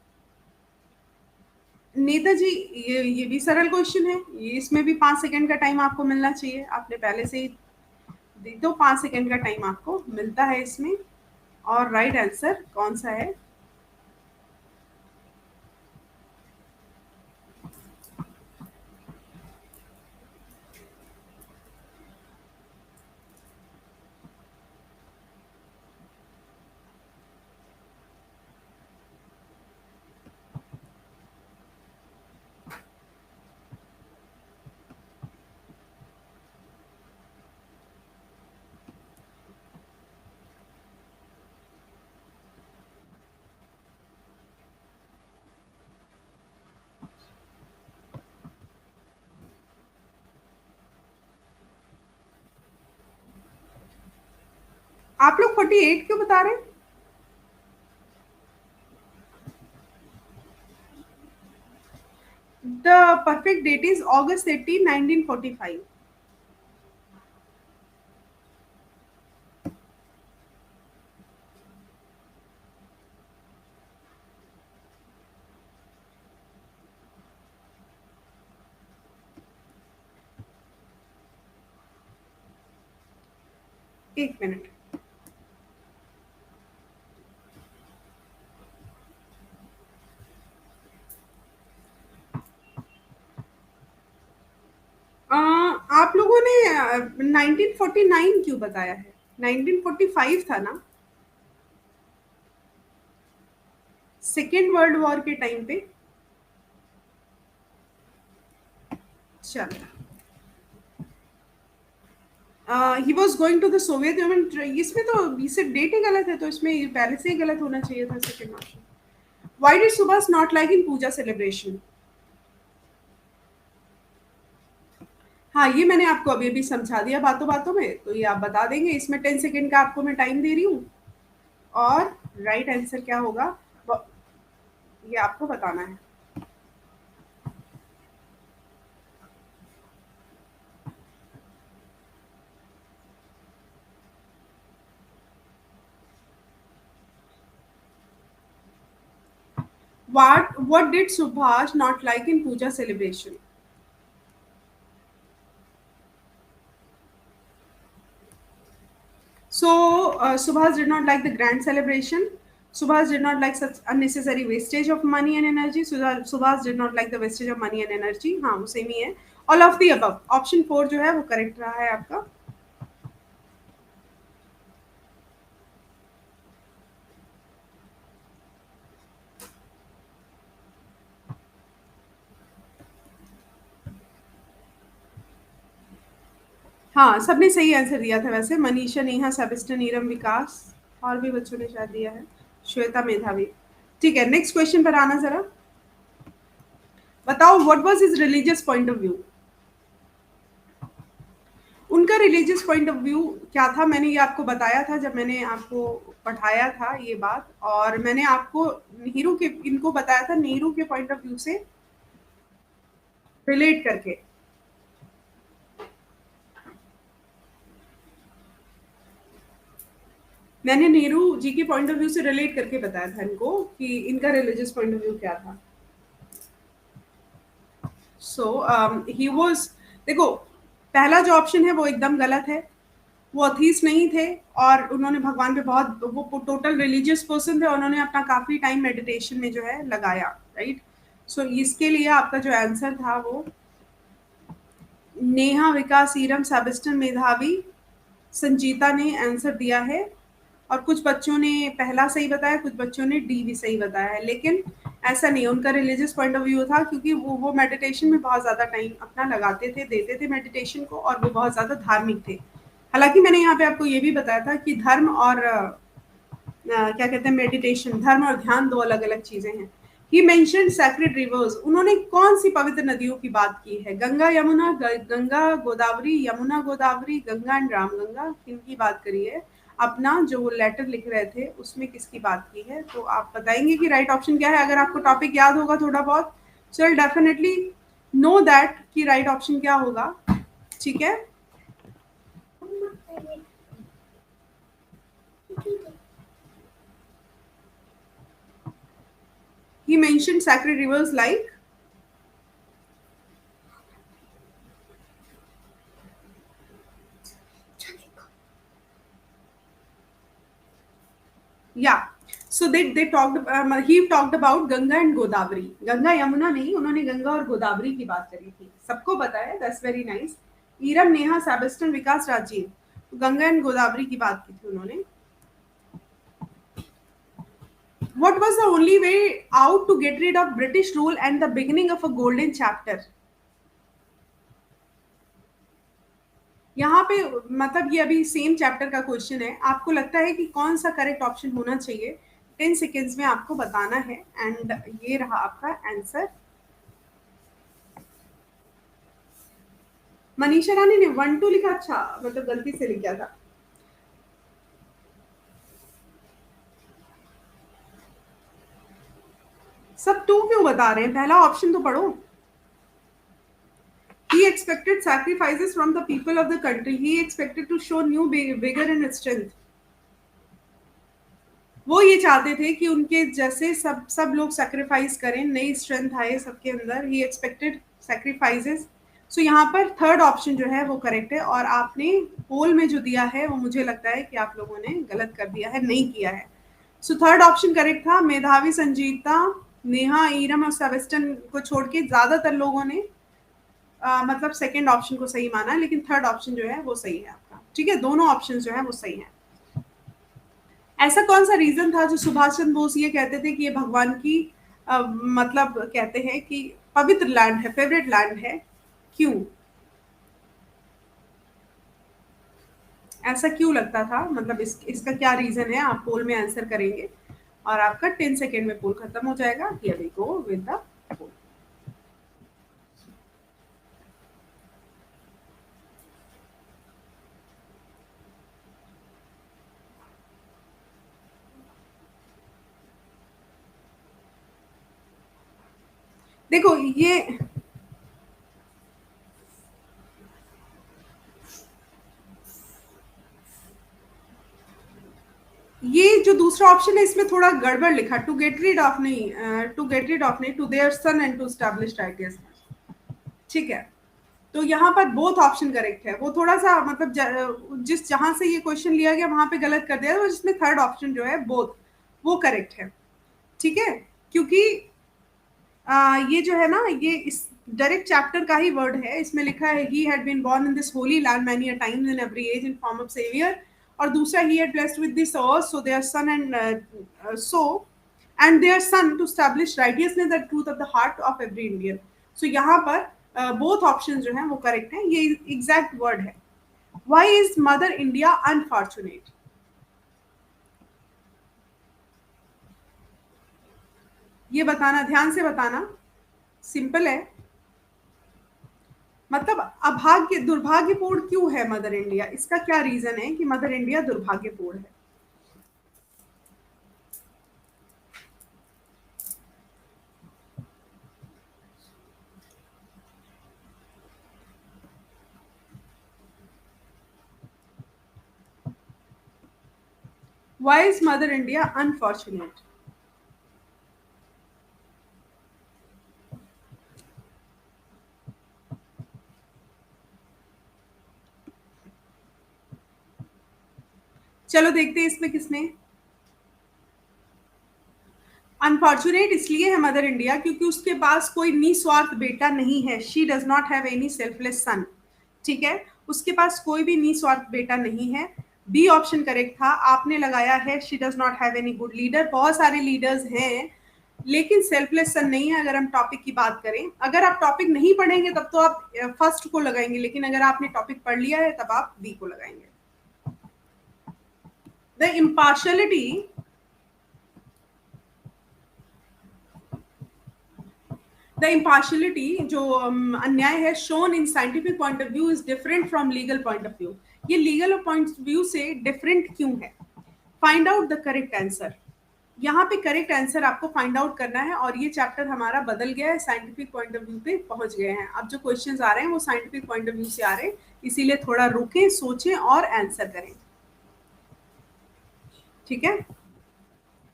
नेताजी, ये भी सरल क्वेश्चन है, ये इसमें भी 5 सेकेंड का टाइम आपको मिलना चाहिए, आपने पहले से ही दे दो। 5 सेकेंड का टाइम आपको मिलता है इसमें। और राइट आंसर कौन सा है? आप लोग 48 क्यों बता रहे हैं? The perfect date is August 18, 1945। एक मिनट, आप लोगों ने 1949 क्यों बताया है? 1945 था ना? सेकेंड वर्ल्ड वॉर के टाइम पे। चलो, he was going to the Soviet Union. इसमें तो इससे डेट ही गलत है, तो इसमें पहले से ही गलत होना चाहिए था second option. Why did Subhash not like in puja celebration? हाँ, ये मैंने आपको अभी अभी समझा दिया बातों बातों में, तो ये आप बता देंगे। इसमें 10 सेकेंड का आपको मैं टाइम दे रही हूँ, और राइट आंसर क्या होगा ये आपको बताना है। What did Subhash not like in puja celebration? So Subhas did not like the grand celebration. Subhas did not like such unnecessary wastage of money and energy. Subhas did not like the wastage of money and energy. हाँ, वो same ही है। All of the above. Option 4 जो है वो correct रहा है आपका। हाँ, सबने सही आंसर दिया था वैसे। मनीषा, नेहा, सेबेस्टियन, नीरम, विकास, और भी बच्चों ने शायद दिया है। श्वेता, मेधावी। ठीक है, नेक्स्ट क्वेश्चन पर आना जरा। बताओ, what was his religious point of view? उनका रिलीजियस पॉइंट ऑफ व्यू क्या था? मैंने ये आपको बताया था जब मैंने आपको पढ़ाया था ये बात, और मैंने आपको नेहरू के इनको बताया था नेहरू के पॉइंट ऑफ व्यू से रिलेट करके। मैंने नेहरू जी के पॉइंट ऑफ व्यू से रिलेट करके बताया था इनको कि इनका रिलीजियस पॉइंट ऑफ व्यू क्या था। सो ही वाज, देखो, पहला जो ऑप्शन है वो एकदम गलत है। वो अथीस्ट नहीं थे, और उन्होंने भगवान पे बहुत, वो टोटल रिलीजियस पर्सन थे, और उन्होंने अपना काफी टाइम मेडिटेशन में जो है लगाया, राइट। सो इसके लिए आपका जो आंसर था वो नेहा, विकास, ईरम, सेबेस्टियन, मेधावी, संजीता ने आंसर दिया है। और कुछ बच्चों ने पहला सही बताया, कुछ बच्चों ने डी भी सही बताया है। लेकिन ऐसा नहीं, उनका रिलीजियस पॉइंट ऑफ व्यू था, क्योंकि वो मेडिटेशन में बहुत ज़्यादा टाइम अपना लगाते थे, देते थे मेडिटेशन को, और वो बहुत ज़्यादा धार्मिक थे। हालांकि मैंने यहाँ पे आपको ये भी बताया था कि धर्म और क्या कहते हैं, मेडिटेशन, धर्म और ध्यान दो अलग अलग चीजें हैं। ही मेंशन्ड सैक्रेड रिवर्स। उन्होंने कौन सी पवित्र नदियों की बात की है? गंगा यमुना, गंगा गोदावरी, यमुना गोदावरी, गंगा एंड रामगंगा, किनकी बात करी है? अपना जो वो लेटर लिख रहे थे उसमें किसकी बात की है? तो आप बताएंगे कि राइट ऑप्शन क्या है। अगर आपको टॉपिक याद होगा थोड़ा बहुत, so will definitely know that कि राइट ऑप्शन क्या होगा। ठीक है, he mentioned sacred rivers like, yeah, so they talked, he talked about Ganga and Godavari. Ganga Yamuna नहीं, उन्होंने गंगा और गोदावरी की बात करी थी। सबको पता है, that's very nice. Iram, Neha, Sebastian, Vikas, Rajiv, Ganga and Godavari की बात की थी उन्होंने। What was the only way out to get rid of British rule and the beginning of a golden chapter? यहाँ पे मतलब ये अभी सेम चैप्टर का क्वेश्चन है। आपको लगता है कि कौन सा करेक्ट ऑप्शन होना चाहिए? 10 सेकेंड्स में आपको बताना है, एंड ये रहा आपका आंसर। मनीषा रानी ने 1 2 लिखा, अच्छा, मतलब गलती से लिख गया था। सब 2 क्यों बता रहे हैं? पहला ऑप्शन तो पढ़ो। He expected sacrifices from the people of the country. He expected to show new vigor and strength. वो ये चाहते थे कि उनके जैसे सब सब लोग सैक्रिफाइस करें, नई स्ट्रेंथ आए सबके अंदर। ही एक्सपेक्टेड सैक्रिफाइसेस। सो यहाँ पर थर्ड ऑप्शन जो है वो करेक्ट है, और आपने पोल में जो दिया है वो मुझे लगता है कि आप लोगों ने गलत कर दिया है, नहीं किया है। सो थर्ड ऑप्शन करेक्ट था। मेधावी, संजीता, नेहा, ईरम और सेबेस्टियन को छोड़ के ज्यादातर लोगों ने मतलब सेकेंड ऑप्शन को सही माना है, लेकिन थर्ड ऑप्शन जो है वो सही है आपका। ठीक है, दोनों ऑप्शन जो है वो सही है। ऐसा कौन सा रीजन था जो सुभाष चंद्र बोस ये कहते थे कि ये भगवान की मतलब कहते हैं कि पवित्र लैंड है, फेवरेट लैंड है? क्यों? ऐसा क्यों लगता था? मतलब इसका क्या रीजन है? आप पोल में आंसर करेंगे और आपका 10 सेकेंड में पोल खत्म हो जाएगा। Here we go with the poll. देखो ये जो दूसरा ऑप्शन है इसमें थोड़ा गड़बड़ लिखा, टू गेट रीड ऑफ नहीं, टू गेट रीड ऑफ नहीं, to their son and to establish ideas. ठीक है, तो यहाँ पर बोथ ऑप्शन करेक्ट है। वो थोड़ा सा मतलब जिस जहां से ये क्वेश्चन लिया गया वहां पे गलत कर दिया, जिसमें थर्ड ऑप्शन जो है बोथ, वो करेक्ट है। ठीक है, क्योंकि ये जो है ना, ये इस डायरेक्ट चैप्टर का ही वर्ड है। इसमें लिखा है he had been born in this holy land many a times in every age in form of saviour, और दूसरा he had blessed with this earth so their son and their son to establish righteousness the truth of the heart of every Indian. सो यहाँ पर both option जो हैं वो correct हैं, ये एग्जैक्ट वर्ड है। Why is mother India unfortunate? ये बताना, ध्यान से बताना, सिंपल है। मतलब अभाग्य, दुर्भाग्यपूर्ण क्यों है मदर इंडिया? इसका क्या रीजन है कि मदर इंडिया दुर्भाग्यपूर्ण है? Why is mother India unfortunate? चलो देखते हैं इसमें किसने। अनफॉर्चुनेट इसलिए है मदर इंडिया क्योंकि उसके पास कोई निस्वार्थ बेटा नहीं है। She does not have any selfless son. ठीक है, उसके पास कोई भी निस्वार्थ बेटा नहीं है। बी ऑप्शन करेक्ट था। आपने लगाया है she does not have any good leader. बहुत सारे लीडर्स हैं लेकिन सेल्फलेस सन नहीं है। अगर हम टॉपिक की बात करें, अगर आप टॉपिक नहीं पढ़ेंगे तब तो आप फर्स्ट को लगाएंगे, लेकिन अगर आपने टॉपिक पढ़ लिया है तब आप बी को लगाएंगे। द इम्पार्शलिटी, द इम्पार्शलिटी जो अन्याय है shown in scientific point of view is different from legal point of view. ये लीगल पॉइंट ऑफ व्यू से डिफरेंट क्यों है? Find out the correct answer. यहाँ पे करेक्ट आंसर आपको फाइंड आउट करना है। और ये चैप्टर हमारा बदल गया है, साइंटिफिक पॉइंट ऑफ व्यू पे पहुंच गए हैं। अब जो क्वेश्चंस आ रहे हैं वो साइंटिफिक पॉइंट ऑफ व्यू से आ रहे हैं, इसीलिए थोड़ा रुकें, सोचें और आंसर करें। ठीक है,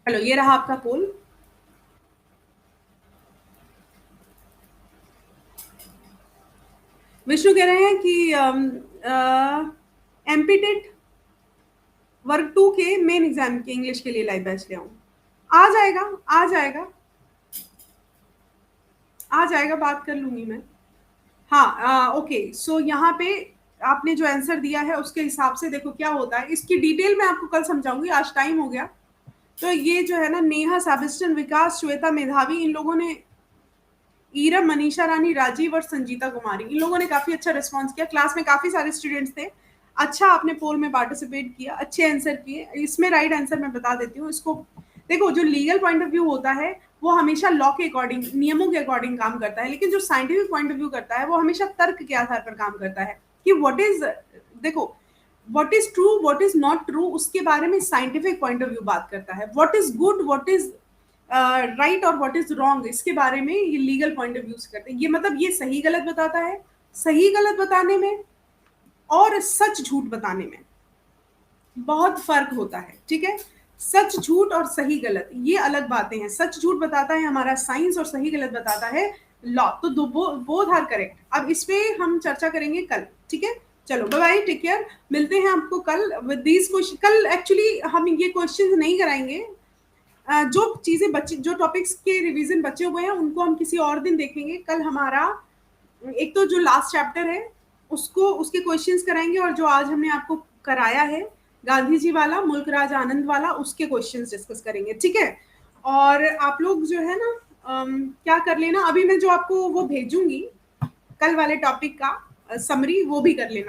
चलो ये रहा आपका पोल। विष्णु कह रहे हैं कि एमपीटेट वर्ग 2 के मेन एग्जाम के इंग्लिश के लिए लाइव बैच ले आऊं। आ जाएगा, आ जाएगा, आ जाएगा, बात कर लूंगी मैं। हाँ, ओके। सो यहाँ पे आपने जो आंसर दिया है उसके हिसाब से देखो क्या होता है। इसकी डिटेल मैं आपको कल समझाऊंगी, आज टाइम हो गया। तो ये जो है ना, नेहा, सेबेस्टियन, विकास, श्वेता मेधावी, इन लोगों ने, ईरम, मनीषा रानी, राजीव और संजीता कुमारी, इन लोगों ने काफी अच्छा रिस्पॉन्स किया। क्लास में काफी सारे स्टूडेंट्स थे। अच्छा, आपने पोल में पार्टिसिपेट किया, अच्छे आंसर किए। इसमें राइट आंसर मैं बता देती हूँ। इसको देखो, जो लीगल पॉइंट ऑफ व्यू होता है वो हमेशा लॉ के अकॉर्डिंग, नियमों के अकॉर्डिंग काम करता है, लेकिन जो साइंटिफिक पॉइंट ऑफ व्यू करता है वो हमेशा तर्क के आधार पर काम करता है कि व्हाट इज, देखो, what is true, what is not true, उसके बारे में साइंटिफिक पॉइंट ऑफ व्यू बात करता है। What is good, what is right और व्हाट इज रॉन्ग, इसके बारे में ये लीगल पॉइंट ऑफ व्यू से करते हैं। ये मतलब ये सही गलत बताता है। सही गलत बताने में और सच झूठ बताने में बहुत फर्क होता है। ठीक है, सच झूठ और सही गलत ये अलग बातें हैं। सच झूठ बताता है हमारा साइंस और सही गलत बताता है लॉ। तो बोथ आर करेक्ट। अब इस पे हम चर्चा करेंगे कल। ठीक है, चलो बाय बाय, टेक केयर। मिलते हैं आपको कल विद दीज क्वेश्चन। कल एक्चुअली हम ये क्वेश्चंस नहीं कराएंगे। जो चीजें बच्चे, जो टॉपिक्स के रिवीजन बचे हुए हैं उनको हम किसी और दिन देखेंगे। कल हमारा एक तो जो लास्ट चैप्टर है उसको, उसके क्वेश्चंस कराएंगे, और जो आज हमने आपको कराया है गांधी जी वाला, मुल्क राज आनंद वाला, उसके क्वेश्चंस डिस्कस करेंगे, ठीक है। और आप लोग जो है ना क्या कर लेना, अभी मैं जो आपको वो भेजूंगी कल वाले टॉपिक का समरी, वो भी कर लेना,